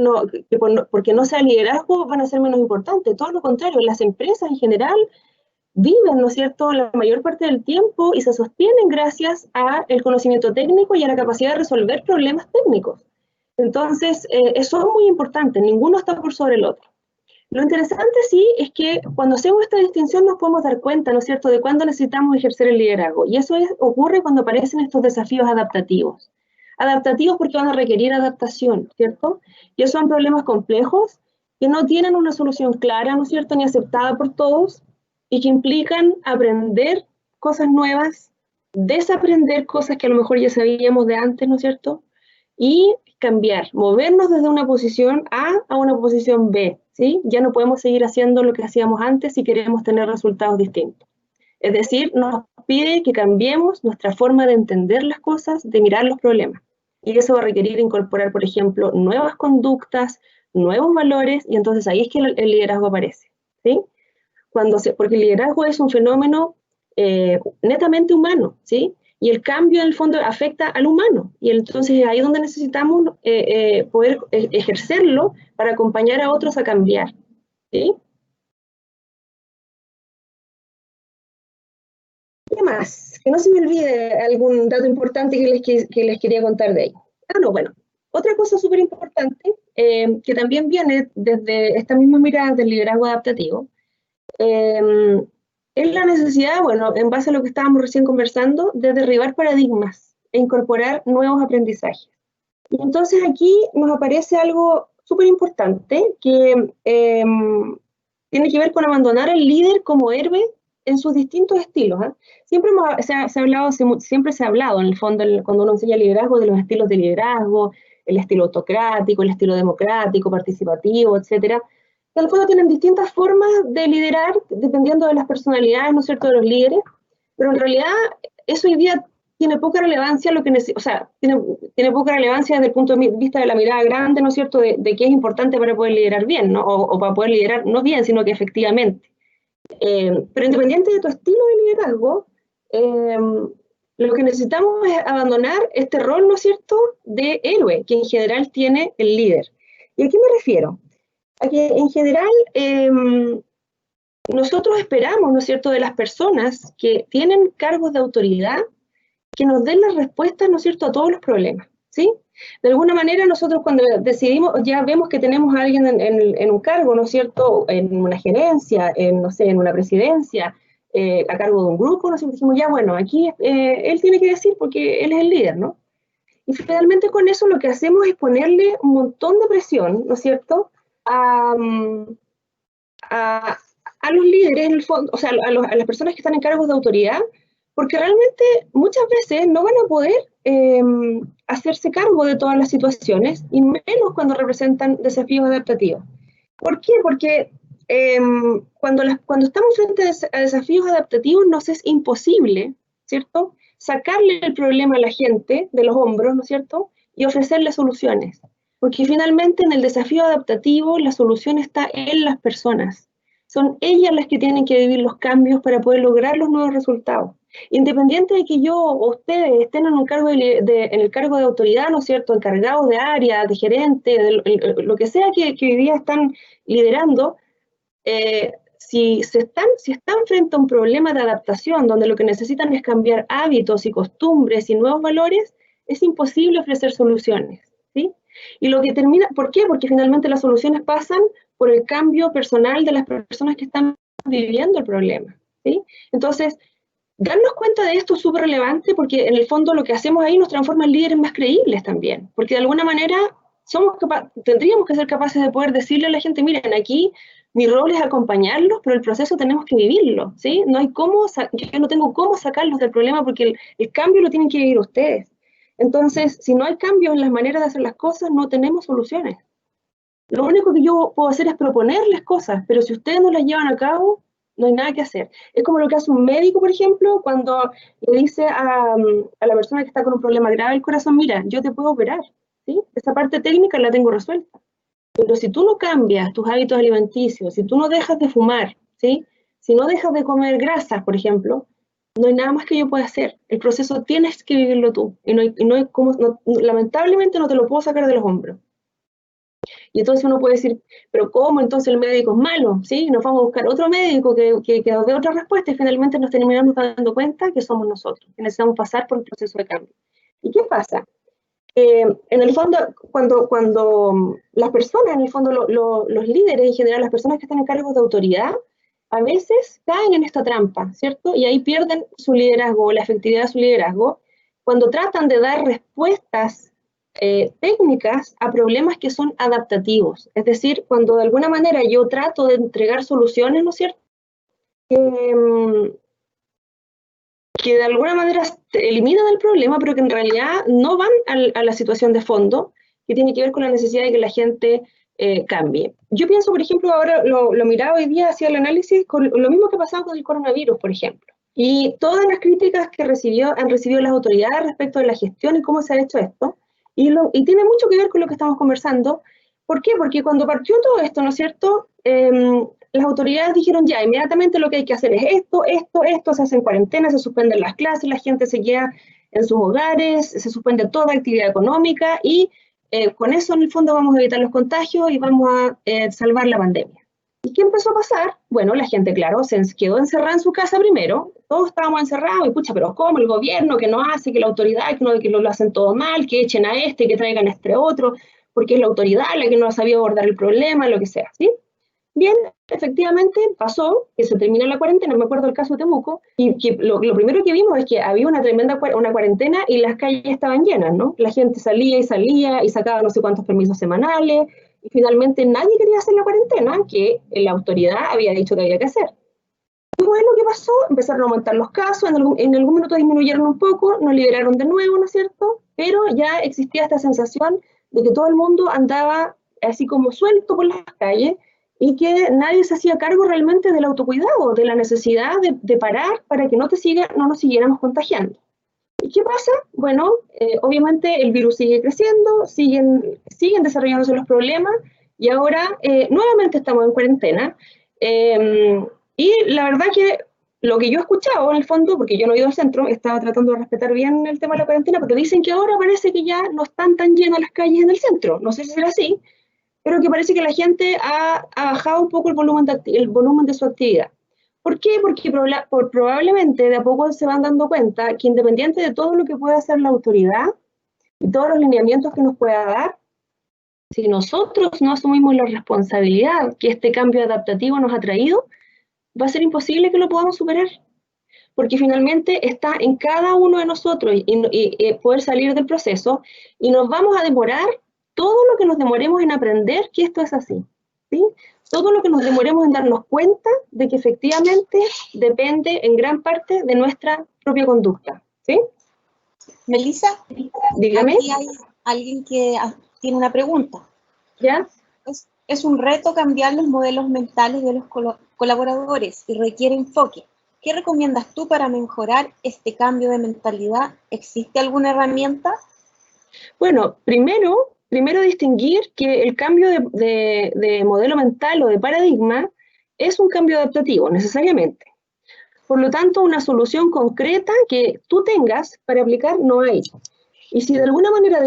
porque no sea liderazgo, van a ser menos importantes, todo lo contrario, las empresas en general viven, ¿no es cierto?, la mayor parte del tiempo y se sostienen gracias al conocimiento técnico y a la capacidad de resolver problemas técnicos. Entonces, eso es muy importante, ninguno está por sobre el otro. Lo interesante sí es que cuando hacemos esta distinción nos podemos dar cuenta, ¿no es cierto?, de cuándo necesitamos ejercer el liderazgo. Y eso ocurre cuando aparecen estos desafíos adaptativos. adaptativos porque van a requerir adaptación, ¿cierto? Y esos son problemas complejos que no tienen una solución clara, ¿no es cierto?, ni aceptada por todos, y que implican aprender cosas nuevas, desaprender cosas que a lo mejor ya sabíamos de antes, ¿no es cierto?, y cambiar, movernos desde una posición A una posición B, ¿sí? Ya no podemos seguir haciendo lo que hacíamos antes si queremos tener resultados distintos. Es decir, nos pide que cambiemos nuestra forma de entender las cosas, de mirar los problemas. Y eso va a requerir incorporar, por ejemplo, nuevas conductas, nuevos valores, y entonces ahí es que el liderazgo aparece, ¿sí? Porque el liderazgo es un fenómeno netamente humano, ¿sí? Y el cambio en el fondo afecta al humano, y entonces es ahí donde necesitamos poder ejercerlo para acompañar a otros a cambiar, ¿sí? ¿Qué más? Que no se me olvide algún dato importante que les quería contar de ahí. Bueno, otra cosa súper importante, que también viene desde esta misma mirada del liderazgo adaptativo, es la necesidad, bueno, en base a lo que estábamos recién conversando, de derribar paradigmas e incorporar nuevos aprendizajes. Y entonces aquí nos aparece algo súper importante que tiene que ver con abandonar al líder como héroe en sus distintos estilos. Siempre se ha hablado, en el fondo, cuando uno enseña liderazgo, de los estilos de liderazgo, el estilo autocrático, el estilo democrático, participativo, etcétera. En el fondo tienen distintas formas de liderar dependiendo de las personalidades, ¿no es cierto?, de los líderes, pero en realidad eso hoy día tiene poca relevancia, tiene poca relevancia desde el punto de vista de la mirada grande, ¿no es cierto?, de qué es importante para poder liderar bien, ¿no? O para poder liderar no bien, sino que efectivamente. Pero independiente de tu estilo de liderazgo, lo que necesitamos es abandonar este rol, ¿no es cierto?, de héroe, que en general tiene el líder. ¿Y a qué me refiero? A que en general nosotros esperamos, ¿no es cierto?, de las personas que tienen cargos de autoridad, que nos den las respuestas, ¿no es cierto?, a todos los problemas, ¿sí? De alguna manera nosotros cuando decidimos, ya vemos que tenemos a alguien en un cargo, ¿no es cierto?, en una gerencia, no sé, en una presidencia, a cargo de un grupo, ¿no es cierto?, dijimos, ya bueno, aquí él tiene que decir porque él es el líder, ¿no? Y finalmente con eso lo que hacemos es ponerle un montón de presión, ¿no es cierto?, a los líderes, en el fondo, o sea, a las personas que están en cargos de autoridad, porque realmente muchas veces no van a poder hacerse cargo de todas las situaciones, y menos cuando representan desafíos adaptativos. ¿Por qué? Porque cuando estamos frente a desafíos adaptativos nos es imposible, ¿cierto?, sacarle el problema a la gente de los hombros, ¿no es cierto?, y ofrecerle soluciones. Porque finalmente en el desafío adaptativo la solución está en las personas. Son ellas las que tienen que vivir los cambios para poder lograr los nuevos resultados. Independiente de que yo o ustedes estén en un cargo en el cargo de autoridad, ¿no es cierto?, encargados de área, de gerente, de lo que sea que hoy día están liderando, si están frente a un problema de adaptación donde lo que necesitan es cambiar hábitos y costumbres y nuevos valores, es imposible ofrecer soluciones, ¿sí? Y lo que termina, ¿por qué? Porque finalmente las soluciones pasan por el cambio personal de las personas que están viviendo el problema, ¿sí? Entonces, darnos cuenta de esto es súper relevante porque en el fondo lo que hacemos ahí nos transforma en líderes más creíbles también, porque de alguna manera tendríamos que ser capaces de poder decirle a la gente, miren, aquí mi rol es acompañarlos, pero el proceso tenemos que vivirlo, ¿sí? No hay yo no tengo cómo sacarlos del problema porque el cambio lo tienen que vivir ustedes. Entonces, si no hay cambios en las maneras de hacer las cosas, no tenemos soluciones. Lo único que yo puedo hacer es proponerles cosas, pero si ustedes no las llevan a cabo, no hay nada que hacer. Es como lo que hace un médico, por ejemplo, cuando le dice a la persona que está con un problema grave del corazón, mira, yo te puedo operar, ¿sí? Esa parte técnica la tengo resuelta. Pero si tú no cambias tus hábitos alimenticios, si tú no dejas de fumar, ¿sí?, si no dejas de comer grasas, por ejemplo, no hay nada más que yo pueda hacer. El proceso tienes que vivirlo tú. Y lamentablemente no te lo puedo sacar de los hombros. Y entonces uno puede decir, pero ¿cómo entonces el médico es malo? ¿Sí? Nos vamos a buscar otro médico que nos dé otra respuesta y finalmente nos terminamos dando cuenta que somos nosotros, que necesitamos pasar por el proceso de cambio. ¿Y qué pasa? En el fondo, cuando las personas, en el fondo los líderes en general, las personas que están en cargos de autoridad, a veces caen en esta trampa, ¿cierto? Y ahí pierden su liderazgo, la efectividad de su liderazgo, cuando tratan de dar respuestas técnicas a problemas que son adaptativos. Es decir, cuando de alguna manera yo trato de entregar soluciones, ¿no es cierto?, que de alguna manera eliminan el problema, pero que en realidad no van a la situación de fondo, que tiene que ver con la necesidad de que la gente cambie. Yo pienso, por ejemplo, ahora lo miraba hoy día, hacía el análisis con lo mismo que ha pasado con el coronavirus, por ejemplo. Y todas las críticas que han recibido las autoridades respecto de la gestión y cómo se ha hecho esto, y tiene mucho que ver con lo que estamos conversando. ¿Por qué? Porque cuando partió todo esto, ¿no es cierto?, las autoridades dijeron ya, inmediatamente lo que hay que hacer es esto, se hacen cuarentena, se suspenden las clases, la gente se queda en sus hogares, se suspende toda actividad económica y con eso en el fondo vamos a evitar los contagios y vamos a salvar la pandemia. ¿Y qué empezó a pasar? Bueno, la gente, claro, se quedó encerrada en su casa primero, todos estábamos encerrados y pucha, pero ¿cómo? El gobierno que no hace, que la autoridad, que lo hacen todo mal, que echen a este, que traigan a este otro, porque es la autoridad la que no ha sabido abordar el problema, lo que sea, ¿sí? Bien, efectivamente pasó que se terminó la cuarentena, me acuerdo del caso de Temuco, y que lo primero que vimos es que había una tremenda cuarentena y las calles estaban llenas, ¿no? La gente salía y sacaba no sé cuántos permisos semanales, y finalmente nadie quería hacer la cuarentena que la autoridad había dicho que había que hacer. Y bueno, ¿qué pasó? Empezaron a aumentar los casos, en algún minuto disminuyeron un poco, nos liberaron de nuevo, ¿no es cierto? Pero ya existía esta sensación de que todo el mundo andaba así como suelto por las calles, y que nadie se hacía cargo realmente del autocuidado, de la necesidad de parar para que no nos siguiéramos contagiando. ¿Y qué pasa? Bueno, obviamente el virus sigue creciendo, siguen desarrollándose los problemas, y ahora nuevamente estamos en cuarentena, y la verdad que lo que yo he escuchado en el fondo, porque yo no he ido al centro, estaba tratando de respetar bien el tema de la cuarentena, pero dicen que ahora parece que ya no están tan llenas las calles en el centro, no sé si será así, pero que parece que la gente ha bajado un poco el volumen de su actividad. ¿Por qué? Porque probablemente de a poco se van dando cuenta que independiente de todo lo que pueda hacer la autoridad y todos los lineamientos que nos pueda dar, si nosotros no asumimos la responsabilidad que este cambio adaptativo nos ha traído, va a ser imposible que lo podamos superar. Porque finalmente está en cada uno de nosotros y poder salir del proceso, y nos vamos a demorar todo lo que nos demoremos en aprender que esto es así, ¿sí? Todo lo que nos demoremos en darnos cuenta de que efectivamente depende en gran parte de nuestra propia conducta, ¿sí? Melissa, dígame. Aquí hay alguien que tiene una pregunta. ¿Ya? Es un reto cambiar los modelos mentales de los colaboradores y requiere enfoque. ¿Qué recomiendas tú para mejorar este cambio de mentalidad? ¿Existe alguna herramienta? Bueno, primero distinguir que el cambio de modelo mental o de paradigma es un cambio adaptativo, necesariamente. Por lo tanto, una solución concreta que tú tengas para aplicar no hay. Y si de alguna manera,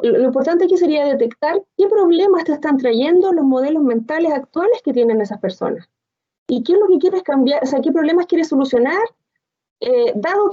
lo importante aquí sería detectar qué problemas te están trayendo los modelos mentales actuales que tienen esas personas. ¿Y qué es lo que quieres cambiar? O sea, ¿qué problemas quieres solucionar? Dado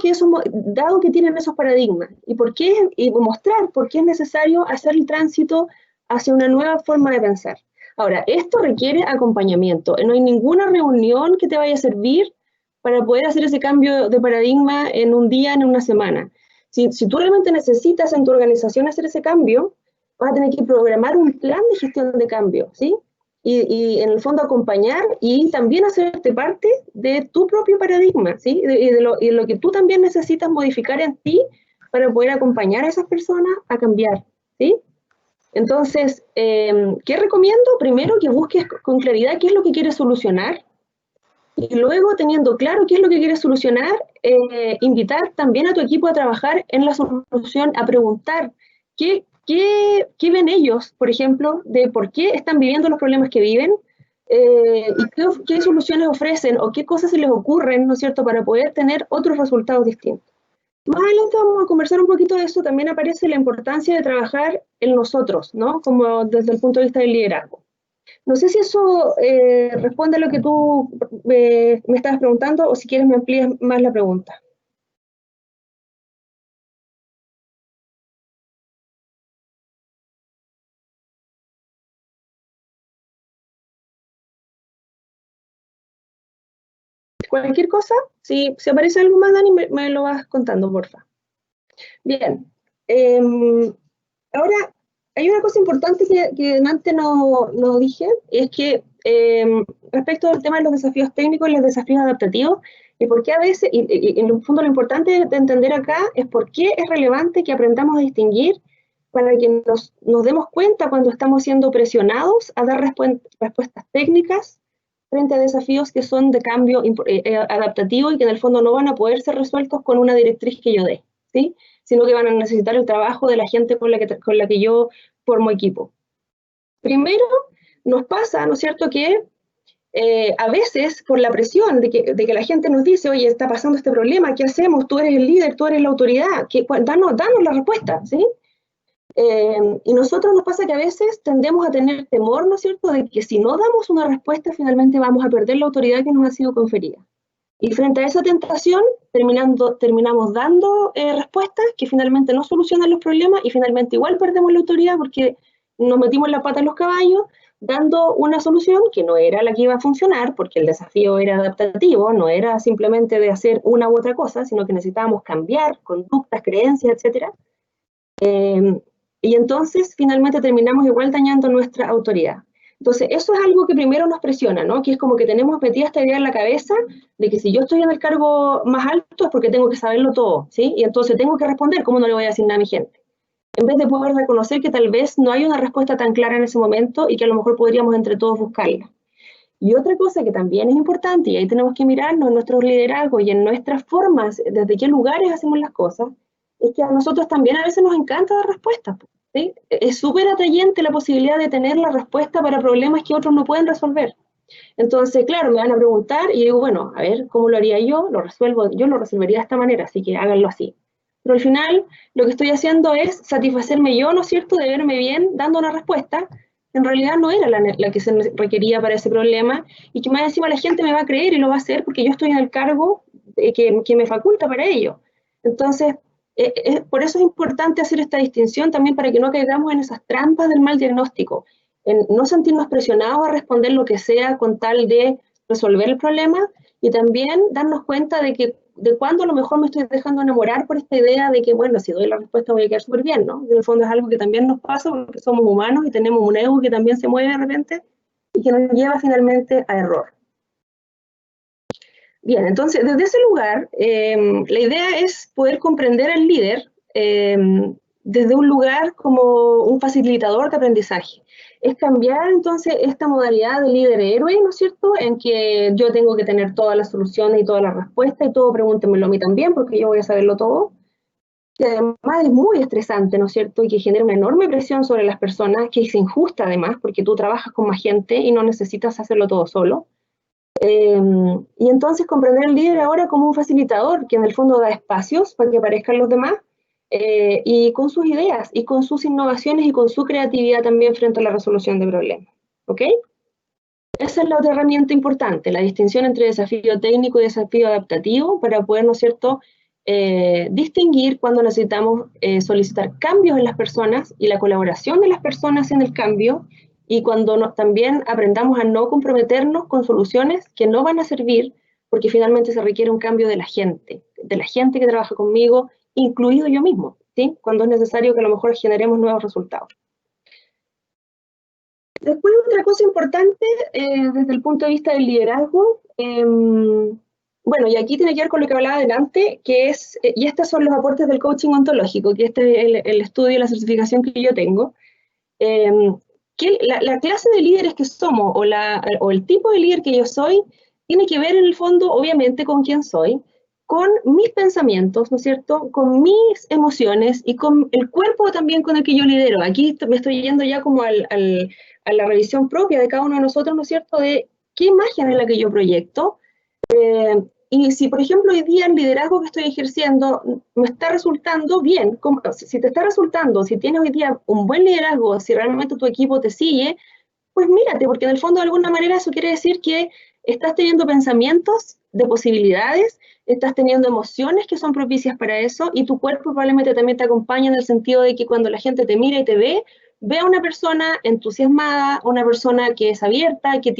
que tienen esos paradigmas, y mostrar por qué es necesario hacer el tránsito hacia una nueva forma de pensar. Ahora, esto requiere acompañamiento. No hay ninguna reunión que te vaya a servir para poder hacer ese cambio de paradigma en un día, en una semana. Si tú realmente necesitas en tu organización hacer ese cambio, vas a tener que programar un plan de gestión de cambio, ¿sí? Y en el fondo acompañar y también hacerte parte de tu propio paradigma, ¿sí? Y de lo que tú también necesitas modificar en ti para poder acompañar a esas personas a cambiar, ¿sí? Entonces, ¿qué recomiendo? Primero que busques con claridad qué es lo que quieres solucionar, y luego, teniendo claro qué es lo que quieres solucionar, invitar también a tu equipo a trabajar en la solución, a preguntar qué ven ellos, por ejemplo, de por qué están viviendo los problemas que viven, y qué soluciones ofrecen o qué cosas se les ocurren, ¿no es cierto?, para poder tener otros resultados distintos. Más adelante vamos a conversar un poquito de eso. También aparece la importancia de trabajar en nosotros, ¿no?, como desde el punto de vista del liderazgo. No sé si eso responde a lo que tú me estabas preguntando, o si quieres me amplías más la pregunta. Cualquier cosa, si aparece algo más, Dani, me lo vas contando, porfa. Bien. Ahora, hay una cosa importante que antes no dije, es que respecto al tema de los desafíos técnicos y los desafíos adaptativos, y por qué a veces, y en el fondo lo importante de entender acá es por qué es relevante que aprendamos a distinguir para que nos demos cuenta cuando estamos siendo presionados a dar respuestas técnicas frente a desafíos que son de cambio adaptativo y que en el fondo no van a poder ser resueltos con una directriz que yo dé, ¿sí? Sino que van a necesitar el trabajo de la gente con la que yo formo equipo. Primero, nos pasa, ¿no es cierto?, que a veces por la presión de que la gente nos dice, oye, está pasando este problema, ¿qué hacemos? Tú eres el líder, tú eres la autoridad, danos la respuesta, ¿sí? Y nosotros nos pasa que a veces tendemos a tener temor, ¿no es cierto?, de que si no damos una respuesta, finalmente vamos a perder la autoridad que nos ha sido conferida. Y frente a esa tentación, terminamos dando respuestas que finalmente no solucionan los problemas y finalmente igual perdemos la autoridad porque nos metimos la pata en los caballos dando una solución que no era la que iba a funcionar porque el desafío era adaptativo, no era simplemente de hacer una u otra cosa, sino que necesitábamos cambiar conductas, creencias, etc. Y entonces finalmente terminamos igual dañando nuestra autoridad. Entonces, eso es algo que primero nos presiona, ¿no? Que es como que tenemos metida esta idea en la cabeza de que si yo estoy en el cargo más alto es porque tengo que saberlo todo, ¿sí? Y entonces tengo que responder, ¿cómo no le voy a decir nada a mi gente? En vez de poder reconocer que tal vez no hay una respuesta tan clara en ese momento y que a lo mejor podríamos entre todos buscarla. Y otra cosa que también es importante, y ahí tenemos que mirarnos en nuestros liderazgos y en nuestras formas, desde qué lugares hacemos las cosas, es que a nosotros también a veces nos encanta dar respuestas, ¿sí? Es súper atrayente la posibilidad de tener la respuesta para problemas que otros no pueden resolver. Entonces, claro, me van a preguntar y digo, bueno, a ver, ¿cómo lo haría yo? Yo lo resolvería de esta manera, así que háganlo así. Pero al final, lo que estoy haciendo es satisfacerme yo, ¿no es cierto?, de verme bien dando una respuesta que en realidad no era la que se requería para ese problema y que más encima la gente me va a creer y lo va a hacer porque yo estoy en el cargo que me faculta para ello. Entonces, por eso es importante hacer esta distinción también para que no caigamos en esas trampas del mal diagnóstico, en no sentirnos presionados a responder lo que sea con tal de resolver el problema y también darnos cuenta de cuándo a lo mejor me estoy dejando enamorar por esta idea de que, bueno, si doy la respuesta voy a quedar súper bien, ¿no? En el fondo es algo que también nos pasa porque somos humanos y tenemos un ego que también se mueve de repente y que nos lleva finalmente a error. Bien, entonces, desde ese lugar, la idea es poder comprender al líder desde un lugar como un facilitador de aprendizaje. Es cambiar, entonces, esta modalidad de líder-héroe, ¿no es cierto?, en que yo tengo que tener todas las soluciones y todas las respuestas y todo pregúntenmelo a mí también, porque yo voy a saberlo todo. Que además es muy estresante, ¿no es cierto?, y que genera una enorme presión sobre las personas, que es injusta además, porque tú trabajas con más gente y no necesitas hacerlo todo solo. Y entonces comprender al líder ahora como un facilitador que en el fondo da espacios para que aparezcan los demás y con sus ideas y con sus innovaciones y con su creatividad también frente a la resolución de problemas. ¿Ok? Esa es la otra herramienta importante, la distinción entre desafío técnico y desafío adaptativo para poder, ¿no es cierto?, distinguir cuando necesitamos solicitar cambios en las personas y la colaboración de las personas en el cambio y cuando también aprendamos a no comprometernos con soluciones que no van a servir porque finalmente se requiere un cambio de la gente que trabaja conmigo, incluido yo mismo, ¿sí? Cuando es necesario que a lo mejor generemos nuevos resultados. Después, otra cosa importante desde el punto de vista del liderazgo, bueno, y aquí tiene que ver con lo que hablaba adelante, que es, y estos son los aportes del coaching ontológico, que este es el estudio y la certificación que yo tengo, que la clase de líderes que somos o el tipo de líder que yo soy tiene que ver en el fondo, obviamente, con quién soy, con mis pensamientos, ¿no es cierto?, con mis emociones y con el cuerpo también con el que yo lidero. Aquí me estoy yendo ya como a la revisión propia de cada uno de nosotros, ¿no es cierto?, de qué imagen es la que yo proyecto. Y si, por ejemplo, hoy día el liderazgo que estoy ejerciendo me está resultando bien, si te está resultando, si tienes hoy día un buen liderazgo, si realmente tu equipo te sigue, pues mírate, porque en el fondo de alguna manera eso quiere decir que estás teniendo pensamientos de posibilidades, estás teniendo emociones que son propicias para eso y tu cuerpo probablemente también te acompaña en el sentido de que cuando la gente te mira y te ve a una persona entusiasmada, una persona que es abierta, que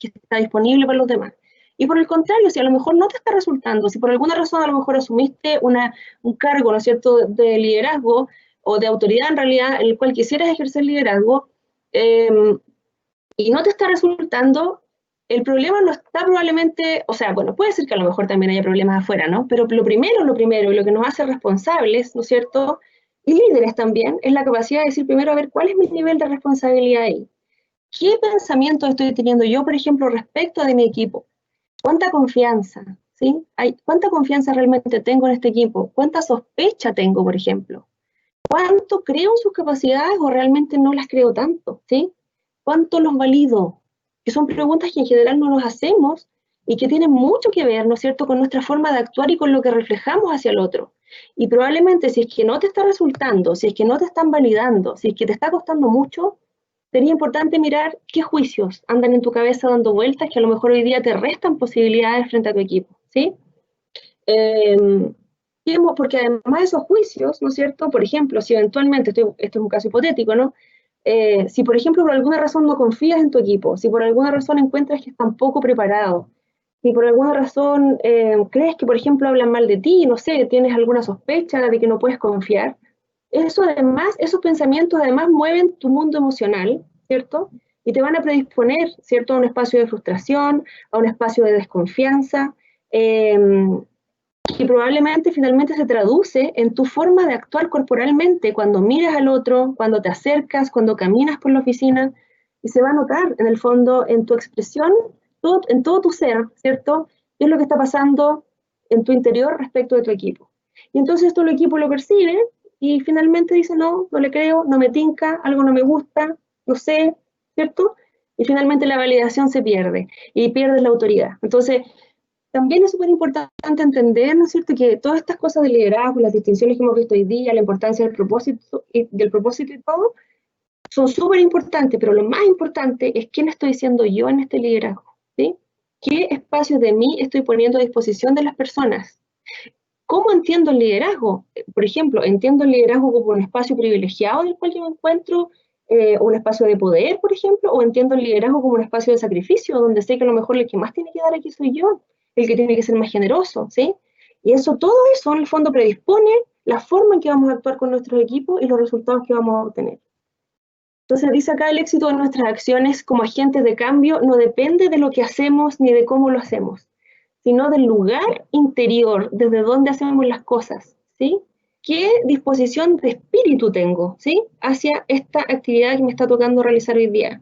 está disponible para los demás. Y por el contrario, si a lo mejor no te está resultando, si por alguna razón a lo mejor asumiste un cargo, ¿no es cierto?, de liderazgo, o de autoridad en realidad, en el cual quisieras ejercer liderazgo, y no te está resultando, el problema no está probablemente, o sea, bueno, puede ser que a lo mejor también haya problemas afuera, ¿no? Pero lo primero, y lo que nos hace responsables, ¿no es cierto?, y líderes también, es la capacidad de decir primero, a ver, ¿cuál es mi nivel de responsabilidad ahí? ¿Qué pensamiento estoy teniendo yo, por ejemplo, respecto de mi equipo? ¿Cuánta confianza? ¿Sí? ¿Cuánta confianza realmente tengo en este equipo? ¿Cuánta sospecha tengo, por ejemplo? ¿Cuánto creo en sus capacidades o realmente no las creo tanto? ¿Sí? ¿Cuánto los valido? Que son preguntas que en general no nos hacemos y que tienen mucho que ver, ¿no es cierto?, con nuestra forma de actuar y con lo que reflejamos hacia el otro. Y probablemente si es que no te está resultando, si es que no te están validando, si es que te está costando mucho, sería importante mirar qué juicios andan en tu cabeza dando vueltas que a lo mejor hoy día te restan posibilidades frente a tu equipo, ¿sí? Porque además de esos juicios, ¿no es cierto? Por ejemplo, si eventualmente, esto es un caso hipotético, ¿no? Si por ejemplo por alguna razón no confías en tu equipo, si por alguna razón encuentras que están poco preparados, si por alguna razón crees que por ejemplo hablan mal de ti, no sé, tienes alguna sospecha de que no puedes confiar, eso además, esos pensamientos además mueven tu mundo emocional, ¿cierto? Y te van a predisponer, ¿cierto?, a un espacio de frustración, a un espacio de desconfianza, que probablemente finalmente se traduce en tu forma de actuar corporalmente cuando miras al otro, cuando te acercas, cuando caminas por la oficina, y se va a notar en el fondo en tu expresión, en todo tu ser, ¿cierto?, qué es lo que está pasando en tu interior respecto de tu equipo. Y entonces todo el equipo lo percibe y finalmente dice, no, no le creo, no me tinca, algo no me gusta, no sé, ¿cierto? Y finalmente la validación se pierde y pierdes la autoridad. Entonces, también es súper importante entender, ¿no es cierto?, que todas estas cosas de liderazgo, las distinciones que hemos visto hoy día, la importancia del propósito y todo, son súper importantes, pero lo más importante es quién estoy siendo yo en este liderazgo, ¿sí? ¿Qué espacios de mí estoy poniendo a disposición de las personas? ¿Cómo entiendo el liderazgo? Por ejemplo, ¿entiendo el liderazgo como un espacio privilegiado del cual yo me encuentro, un espacio de poder, por ejemplo, o entiendo el liderazgo como un espacio de sacrificio, donde sé que a lo mejor el que más tiene que dar aquí soy yo, el que tiene que ser más generoso, ¿sí? Y todo eso en el fondo predispone la forma en que vamos a actuar con nuestros equipos y los resultados que vamos a obtener. Entonces dice acá, el éxito de nuestras acciones como agentes de cambio no depende de lo que hacemos ni de cómo lo hacemos, sino del lugar interior, desde donde hacemos las cosas, ¿sí? ¿Qué disposición de espíritu tengo, ¿sí?, hacia esta actividad que me está tocando realizar hoy día?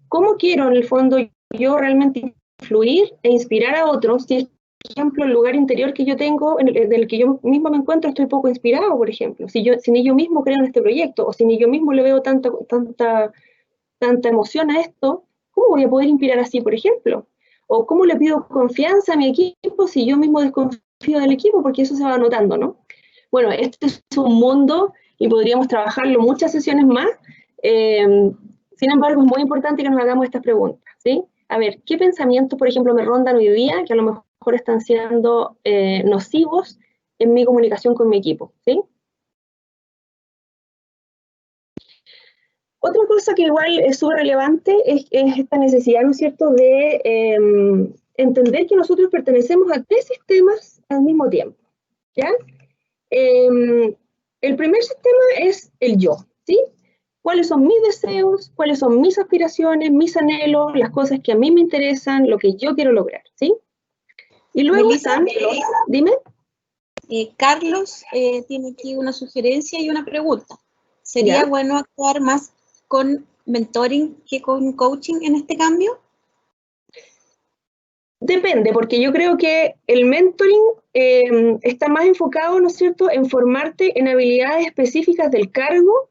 ¿Cómo quiero, en el fondo, yo realmente influir e inspirar a otros si, por ejemplo, el lugar interior que yo tengo, en el que yo mismo me encuentro, estoy poco inspirado, por ejemplo? Si ni yo mismo creo en este proyecto, o si ni yo mismo le veo tanta emoción a esto, ¿cómo voy a poder inspirar así, por ejemplo? ¿O cómo le pido confianza a mi equipo si yo mismo desconfío del equipo? Porque eso se va notando, ¿no? Bueno, este es un mundo y podríamos trabajarlo muchas sesiones más. Sin embargo, es muy importante que nos hagamos estas preguntas, ¿sí? A ver, ¿qué pensamientos, por ejemplo, me rondan hoy día que a lo mejor están siendo nocivos en mi comunicación con mi equipo, ¿sí? Otra cosa que igual es súper relevante es esta necesidad, ¿no es cierto?, de entender que nosotros pertenecemos a 3 sistemas al mismo tiempo, ¿ya? El primer sistema es el yo, ¿sí? ¿Cuáles son mis deseos? ¿Cuáles son mis aspiraciones, mis anhelos, las cosas que a mí me interesan, lo que yo quiero lograr, ¿sí? Y luego Melissa, están, dime. Carlos tiene aquí una sugerencia y una pregunta. ¿Sería ¿Ya? bueno actuar más con mentoring que con coaching en este cambio? Depende, porque yo creo que el mentoring está más enfocado, ¿no es cierto?, en formarte en habilidades específicas del cargo,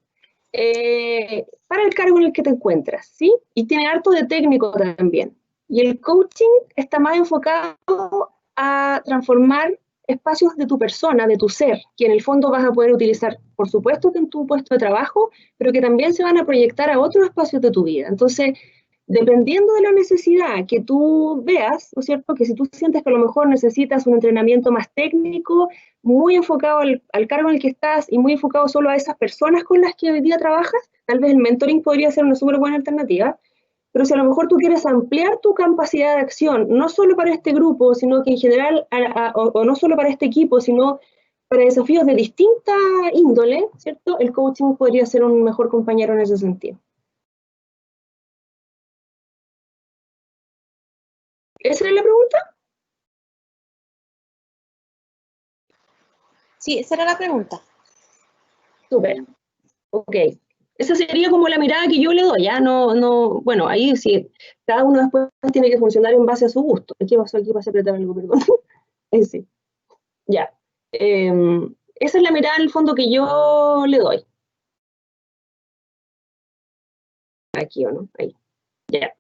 para el cargo en el que te encuentras, ¿sí? Y tiene harto de técnico también. Y el coaching está más enfocado a transformar espacios de tu persona, de tu ser, que en el fondo vas a poder utilizar, por supuesto, en tu puesto de trabajo, pero que también se van a proyectar a otros espacios de tu vida. Entonces, dependiendo de la necesidad que tú veas, ¿no es cierto?, que si tú sientes que a lo mejor necesitas un entrenamiento más técnico, muy enfocado al cargo en el que estás y muy enfocado solo a esas personas con las que hoy día trabajas, tal vez el mentoring podría ser una súper buena alternativa. Pero si a lo mejor tú quieres ampliar tu capacidad de acción, no solo para este grupo, sino que en general, o no solo para este equipo, sino para desafíos de distinta índole, ¿cierto? El coaching podría ser un mejor compañero en ese sentido. ¿Esa era la pregunta? Sí, esa era la pregunta. Súper. Ok. Esa sería como la mirada que yo le doy, ¿ya? Bueno, ahí sí, cada uno después tiene que funcionar en base a su gusto. ¿Qué pasó aquí? Pasé a apretar algo, perdón. Sí. Ya. Esa es la mirada en el fondo que yo le doy. Aquí o no, ahí. Ya.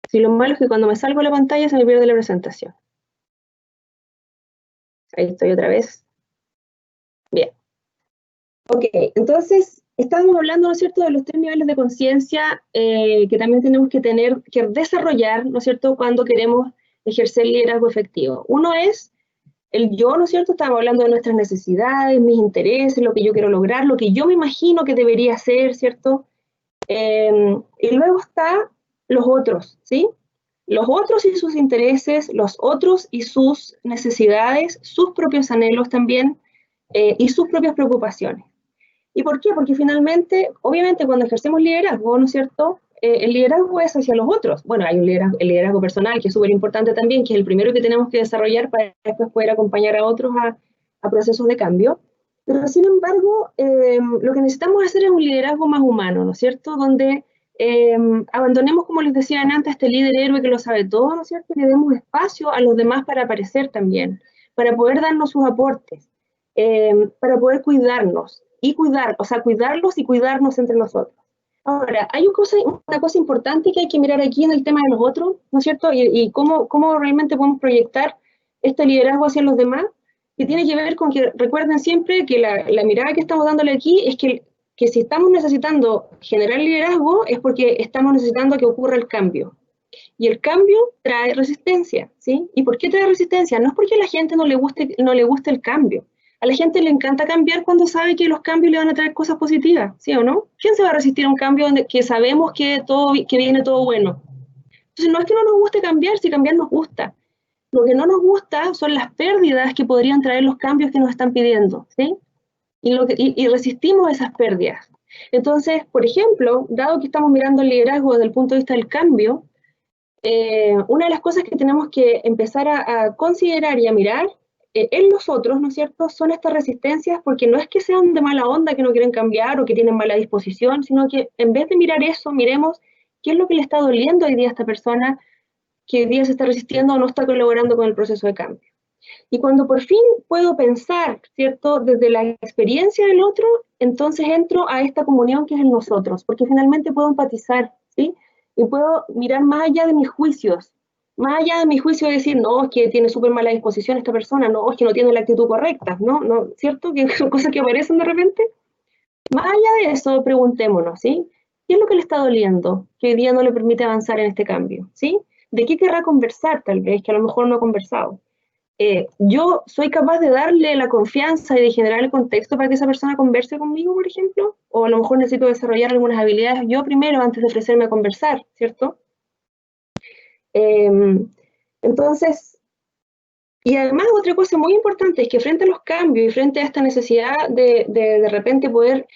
Si lo malo es que cuando me salgo de la pantalla se me pierde la presentación. Ahí estoy otra vez. Bien. Ok, entonces estamos hablando, ¿no es cierto?, de los 3 niveles de conciencia que también tenemos que tener, que desarrollar, ¿no es cierto?, cuando queremos ejercer liderazgo efectivo. Uno es el yo, ¿no es cierto? Estamos hablando de nuestras necesidades, mis intereses, lo que yo quiero lograr, lo que yo me imagino que debería ser, ¿cierto? Y luego está los otros, ¿sí? Los otros y sus intereses, los otros y sus necesidades, sus propios anhelos también, y sus propias preocupaciones. ¿Y por qué? Porque finalmente, obviamente, cuando ejercemos liderazgo, ¿no es cierto? El liderazgo es hacia los otros. Bueno, hay el liderazgo personal, que es súper importante también, que es el primero que tenemos que desarrollar para después poder acompañar a otros a procesos de cambio. Pero, sin embargo, lo que necesitamos hacer es un liderazgo más humano, ¿no es cierto? Donde abandonemos, como les decía antes, este líder héroe que lo sabe todo, ¿no es cierto? Y le demos espacio a los demás para aparecer también, para poder darnos sus aportes, para poder cuidarnos y cuidarlos y cuidarnos entre nosotros. Ahora, hay una cosa importante que hay que mirar aquí en el tema de los otros, ¿no es cierto? Y cómo realmente podemos proyectar este liderazgo hacia los demás, que tiene que ver con que recuerden siempre que la mirada que estamos dándole aquí es que si estamos necesitando generar liderazgo es porque estamos necesitando que ocurra el cambio. Y el cambio trae resistencia, ¿sí? ¿Y por qué trae resistencia? No es porque a la gente no le guste el cambio. A la gente le encanta cambiar cuando sabe que los cambios le van a traer cosas positivas, ¿sí o no? ¿Quién se va a resistir a un cambio donde que sabemos que viene todo bueno? Entonces no es que no nos guste cambiar, si cambiar nos gusta. Lo que no nos gusta son las pérdidas que podrían traer los cambios que nos están pidiendo, ¿sí? Y resistimos esas pérdidas. Entonces, por ejemplo, dado que estamos mirando el liderazgo desde el punto de vista del cambio, una de las cosas que tenemos que empezar a considerar y a mirar en los otros, ¿no es cierto?, son estas resistencias, porque no es que sean de mala onda, que no quieren cambiar o que tienen mala disposición, sino que en vez de mirar eso, miremos qué es lo que le está doliendo hoy día a esta persona, que hoy día se está resistiendo o no está colaborando con el proceso de cambio. Y cuando por fin puedo pensar, ¿cierto?, desde la experiencia del otro, entonces entro a esta comunión que es el nosotros, porque finalmente puedo empatizar, ¿sí? Y puedo mirar más allá de mis juicios, más allá de mi juicio de decir, no, es que tiene súper mala disposición esta persona, no, es que no tiene la actitud correcta, ¿no? ¿Cierto? Que son cosas que aparecen de repente. Más allá de eso, preguntémonos, ¿sí? ¿Qué es lo que le está doliendo que hoy día no le permite avanzar en este cambio, ¿sí? ¿De qué querrá conversar tal vez, que a lo mejor no ha conversado? Yo soy capaz de darle la confianza y de generar el contexto para que esa persona converse conmigo, por ejemplo, o a lo mejor necesito desarrollar algunas habilidades yo primero antes de ofrecerme a conversar, ¿cierto? Entonces, y además otra cosa muy importante es que frente a los cambios y frente a esta necesidad de repente poder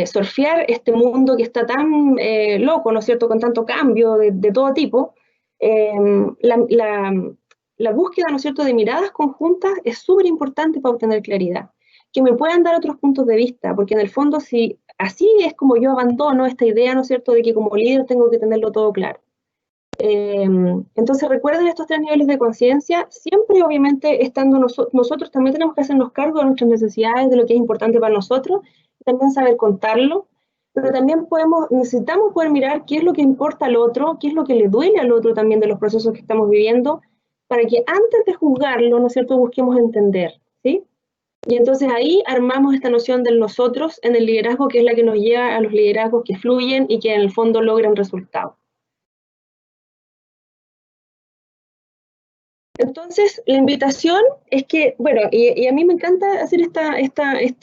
surfear este mundo que está tan loco, ¿no es cierto?, con tanto cambio de todo tipo, la búsqueda, ¿no es cierto?, de miradas conjuntas es súper importante para obtener claridad. Que me puedan dar otros puntos de vista, porque en el fondo si así es como yo abandono esta idea, ¿no es cierto?, de que como líder tengo que tenerlo todo claro. Entonces recuerden estos 3 niveles de conciencia, siempre obviamente estando nosotros también tenemos que hacernos cargo de nuestras necesidades, de lo que es importante para nosotros, también saber contarlo, pero también necesitamos poder mirar qué es lo que importa al otro, qué es lo que le duele al otro también de los procesos que estamos viviendo, para que antes de juzgarlo, ¿no es cierto?, busquemos entender, ¿sí? Y entonces ahí armamos esta noción del nosotros en el liderazgo, que es la que nos lleva a los liderazgos que fluyen y que en el fondo logran resultados. Entonces, la invitación es que, bueno, y a mí me encanta hacer estas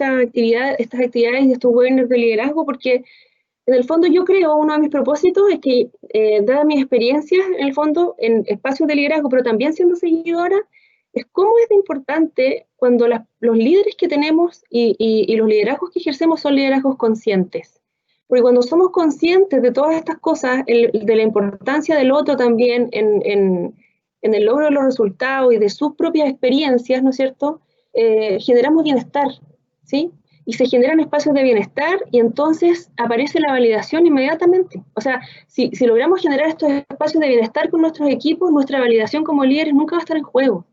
actividades y estos webinars de liderazgo, porque en el fondo yo creo, uno de mis propósitos es que, dada mi experiencia, en el fondo, en espacios de liderazgo, pero también siendo seguidora, es cómo es de importante cuando los líderes que tenemos y los liderazgos que ejercemos son liderazgos conscientes. Porque cuando somos conscientes de todas estas cosas, de la importancia del otro también en el logro de los resultados y de sus propias experiencias, ¿no es cierto?, generamos bienestar, ¿sí? Y se generan espacios de bienestar y entonces aparece la validación inmediatamente. O sea, si logramos generar estos espacios de bienestar con nuestros equipos, nuestra validación como líderes nunca va a estar en juego.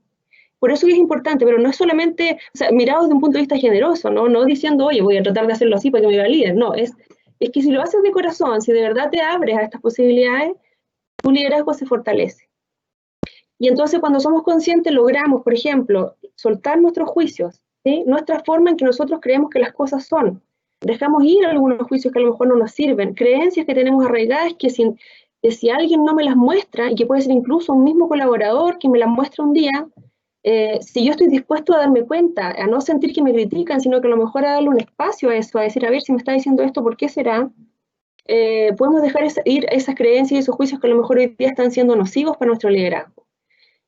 Por eso es importante, pero no es solamente, o sea, mirado desde un punto de vista generoso, no diciendo, oye, voy a tratar de hacerlo así para que me validen. No, es que si lo haces de corazón, si de verdad te abres a estas posibilidades, tu liderazgo se fortalece. Y entonces cuando somos conscientes logramos, por ejemplo, soltar nuestros juicios, ¿sí? Nuestra forma en que nosotros creemos que las cosas son. Dejamos ir algunos juicios que a lo mejor no nos sirven, creencias que tenemos arraigadas que si alguien no me las muestra, y que puede ser incluso un mismo colaborador que me las muestra un día, si yo estoy dispuesto a darme cuenta, a no sentir que me critican, sino que a lo mejor a darle un espacio a eso, a decir, a ver, si me está diciendo esto, ¿por qué será? Podemos dejar ir esas creencias y esos juicios que a lo mejor hoy día están siendo nocivos para nuestro liderazgo.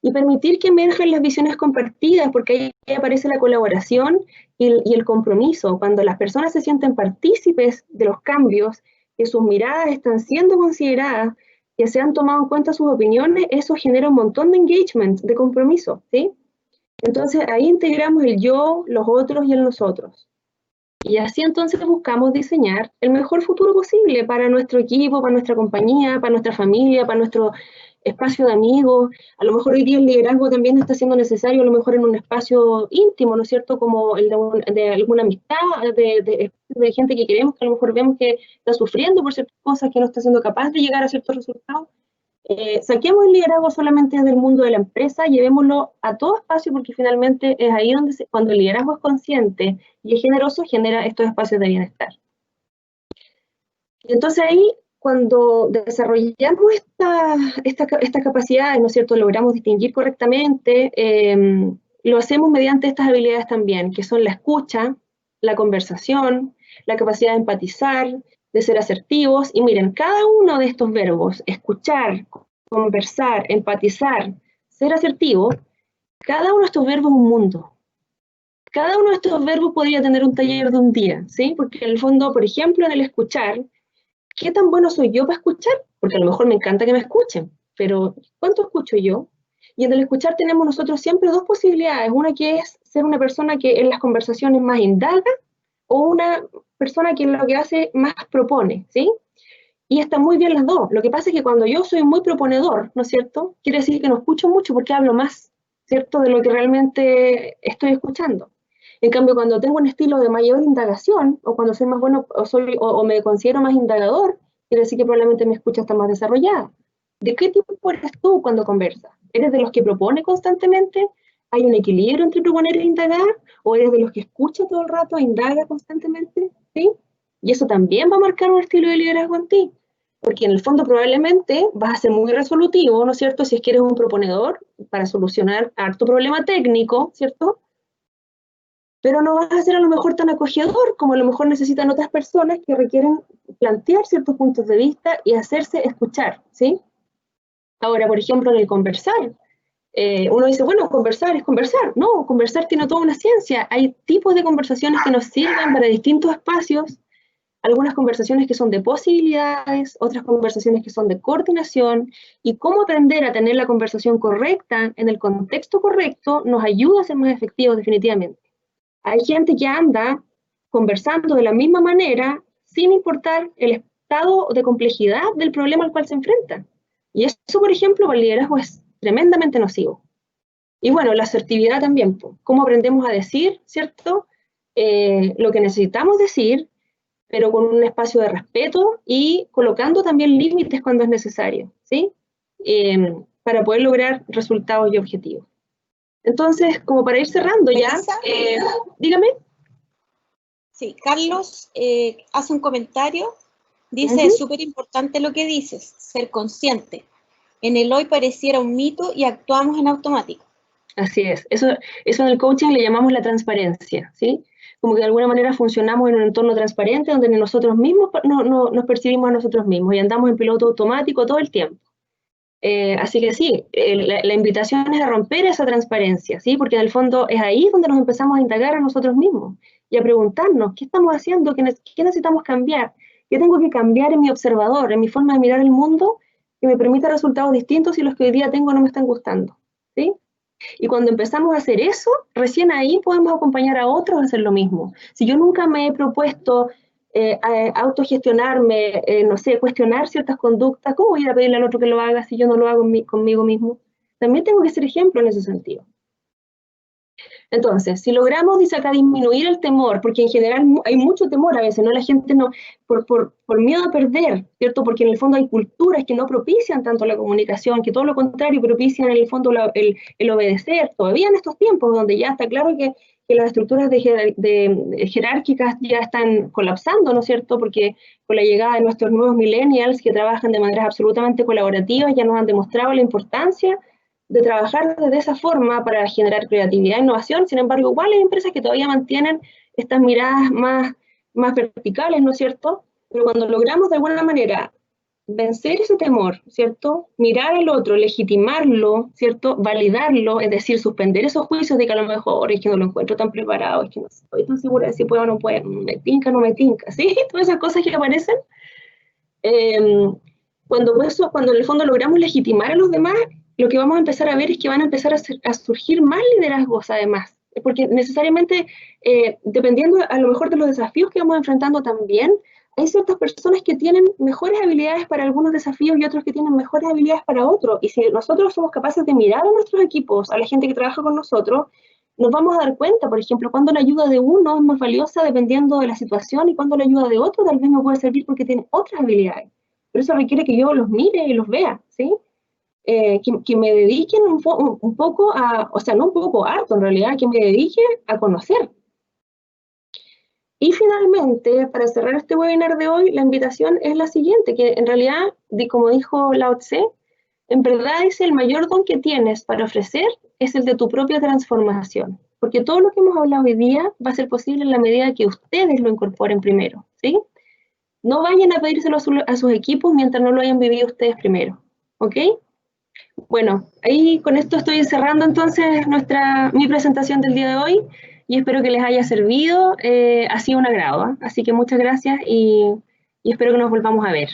Y permitir que emerjan las visiones compartidas, porque ahí aparece la colaboración y el compromiso. Cuando las personas se sienten partícipes de los cambios, que sus miradas están siendo consideradas, que se han tomado en cuenta sus opiniones, eso genera un montón de engagement, de compromiso, ¿sí? Entonces ahí integramos el yo, los otros y el nosotros. Y así entonces buscamos diseñar el mejor futuro posible para nuestro equipo, para nuestra compañía, para nuestra familia, para nuestro espacio de amigos. A lo mejor hoy día el liderazgo también está siendo necesario, a lo mejor en un espacio íntimo, ¿no es cierto? Como el de alguna amistad, de gente que queremos, que a lo mejor vemos que está sufriendo por ciertas cosas, que no está siendo capaz de llegar a ciertos resultados. Saquemos el liderazgo solamente del mundo de la empresa, llevémoslo a todo espacio, porque finalmente es ahí donde cuando el liderazgo es consciente y es generoso, genera estos espacios de bienestar. Y entonces ahí, cuando desarrollamos estas capacidades, ¿no es cierto?, logramos distinguir correctamente, lo hacemos mediante estas habilidades también, que son la escucha, la conversación, la capacidad de empatizar, de ser asertivos. Y miren, cada uno de estos verbos, escuchar, conversar, empatizar, ser asertivo, cada uno de estos verbos es un mundo. Cada uno de estos verbos podría tener un taller de un día, ¿sí? Porque en el fondo, por ejemplo, en el escuchar, ¿qué tan bueno soy yo para escuchar? Porque a lo mejor me encanta que me escuchen, pero ¿cuánto escucho yo? Y en el escuchar tenemos nosotros siempre dos posibilidades. Una que es ser una persona que en las conversaciones más indaga, o una persona que lo que hace más propone, ¿sí? Y están muy bien las dos. Lo que pasa es que cuando yo soy muy proponedor, ¿no es cierto?, quiere decir que no escucho mucho porque hablo más, ¿cierto?, de lo que realmente estoy escuchando. En cambio, cuando tengo un estilo de mayor indagación, o cuando soy más bueno, o me considero más indagador, quiere decir que probablemente mi escucha está más desarrollada. ¿De qué tipo eres tú cuando conversas? ¿Eres de los que propone constantemente? ¿Hay un equilibrio entre proponer e indagar? ¿O eres de los que escucha todo el rato e indaga constantemente? ¿Sí? Y eso también va a marcar un estilo de liderazgo en ti. Porque en el fondo probablemente vas a ser muy resolutivo, ¿no es cierto? Si es que eres un proponedor para solucionar harto problema técnico, ¿cierto? Pero no vas a ser a lo mejor tan acogedor como a lo mejor necesitan otras personas que requieren plantear ciertos puntos de vista y hacerse escuchar, ¿sí? Ahora, por ejemplo, en el conversar, uno dice, bueno, conversar es conversar. No, conversar tiene toda una ciencia. Hay tipos de conversaciones que nos sirven para distintos espacios, algunas conversaciones que son de posibilidades, otras conversaciones que son de coordinación, y cómo aprender a tener la conversación correcta en el contexto correcto nos ayuda a ser más efectivos definitivamente. Hay gente que anda conversando de la misma manera sin importar el estado de complejidad del problema al cual se enfrenta. Y eso, por ejemplo, para el liderazgo es tremendamente nocivo. Y bueno, la asertividad también, cómo aprendemos a decir, ¿cierto?, lo que necesitamos decir, pero con un espacio de respeto y colocando también límites cuando es necesario, ¿sí? Para poder lograr resultados y objetivos. Entonces, como para ir cerrando ya, dígame. Sí, Carlos hace un comentario, dice, es súper importante lo que dices, ser consciente. En el hoy pareciera un mito y actuamos en automático. Así es, eso en el coaching le llamamos la transparencia, ¿sí? Como que de alguna manera funcionamos en un entorno transparente donde nosotros mismos nos percibimos a nosotros mismos y andamos en piloto automático todo el tiempo. Así que sí, la invitación es a romper esa transparencia, ¿sí? Porque en el fondo es ahí donde nos empezamos a indagar a nosotros mismos y a preguntarnos qué estamos haciendo, qué necesitamos cambiar, qué tengo que cambiar en mi observador, en mi forma de mirar el mundo, que me permita resultados distintos si los que hoy día tengo no me están gustando, ¿sí? Y cuando empezamos a hacer eso, recién ahí podemos acompañar a otros a hacer lo mismo. Si yo nunca me he propuesto autogestionarme, no sé, cuestionar ciertas conductas, ¿cómo voy a ir a pedirle al otro que lo haga si yo no lo hago conmigo mismo? También tengo que ser ejemplo en ese sentido. Entonces, si logramos disminuir el temor, porque en general hay mucho temor a veces, ¿no? La gente no, por miedo a perder, ¿cierto? Porque en el fondo hay culturas que no propician tanto la comunicación, que todo lo contrario propician en el fondo el obedecer. Todavía en estos tiempos donde ya está claro que las estructuras jerárquicas ya están colapsando, ¿no es cierto? Porque con la llegada de nuestros nuevos millennials que trabajan de maneras absolutamente colaborativas ya nos han demostrado la importancia de trabajar de esa forma para generar creatividad e innovación. Sin embargo, igual hay empresas que todavía mantienen estas miradas más verticales, ¿no es cierto? Pero cuando logramos de alguna manera vencer ese temor, ¿cierto? Mirar al otro, legitimarlo, ¿cierto? Validarlo, es decir, suspender esos juicios de que a lo mejor es que no lo encuentro tan preparado, es que no estoy tan segura de si puedo o no puedo, me tinca o no me tinca, ¿sí? Todas esas cosas que aparecen. Cuando en el fondo logramos legitimar a los demás, lo que vamos a empezar a ver es que van a empezar a surgir más liderazgos además, porque necesariamente, dependiendo a lo mejor de los desafíos que vamos enfrentando también, hay ciertas personas que tienen mejores habilidades para algunos desafíos y otros que tienen mejores habilidades para otros, y si nosotros somos capaces de mirar a nuestros equipos, a la gente que trabaja con nosotros, nos vamos a dar cuenta, por ejemplo, cuando la ayuda de uno es más valiosa dependiendo de la situación y cuando la ayuda de otro tal vez me puede servir porque tiene otras habilidades. Pero eso requiere que yo los mire y los vea, ¿sí? Que me dediquen un poco a, o sea, no un poco, harto en realidad, que me dedique a conocer. Y finalmente, para cerrar este webinar de hoy, la invitación es la siguiente, que en realidad, como dijo Lao Tse, en verdad es el mayor don que tienes para ofrecer, es el de tu propia transformación. Porque todo lo que hemos hablado hoy día va a ser posible en la medida que ustedes lo incorporen primero, ¿sí? No vayan a pedírselo a sus equipos mientras no lo hayan vivido ustedes primero, ¿ok? Bueno, ahí con esto estoy cerrando entonces mi presentación del día de hoy y espero que les haya servido. Ha sido un agrado, ¿eh? Así que muchas gracias y espero que nos volvamos a ver.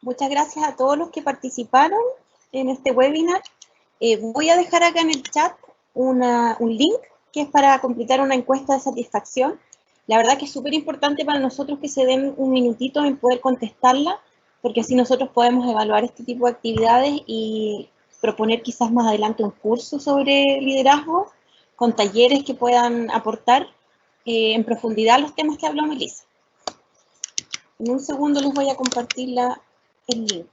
Muchas gracias a todos los que participaron en este webinar. Voy a dejar acá en el chat un link que es para completar una encuesta de satisfacción. La verdad que es súper importante para nosotros que se den un minutito en poder contestarla, porque así nosotros podemos evaluar este tipo de actividades y proponer quizás más adelante un curso sobre liderazgo con talleres que puedan aportar en profundidad los temas que habló Melissa. En un segundo les voy a compartir el link.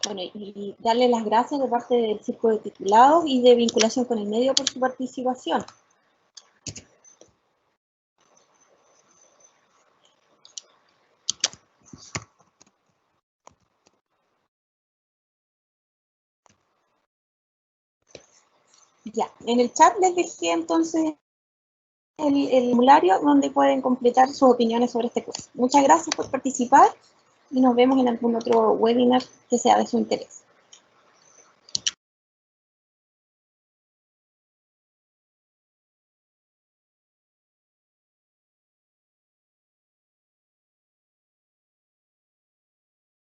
Bueno, y darle las gracias de parte del Círculo de Titulados y de Vinculación con el Medio por su participación. Ya, en el chat les dejé entonces el formulario donde pueden completar sus opiniones sobre este curso. Muchas gracias por participar y nos vemos en algún otro webinar que sea de su interés.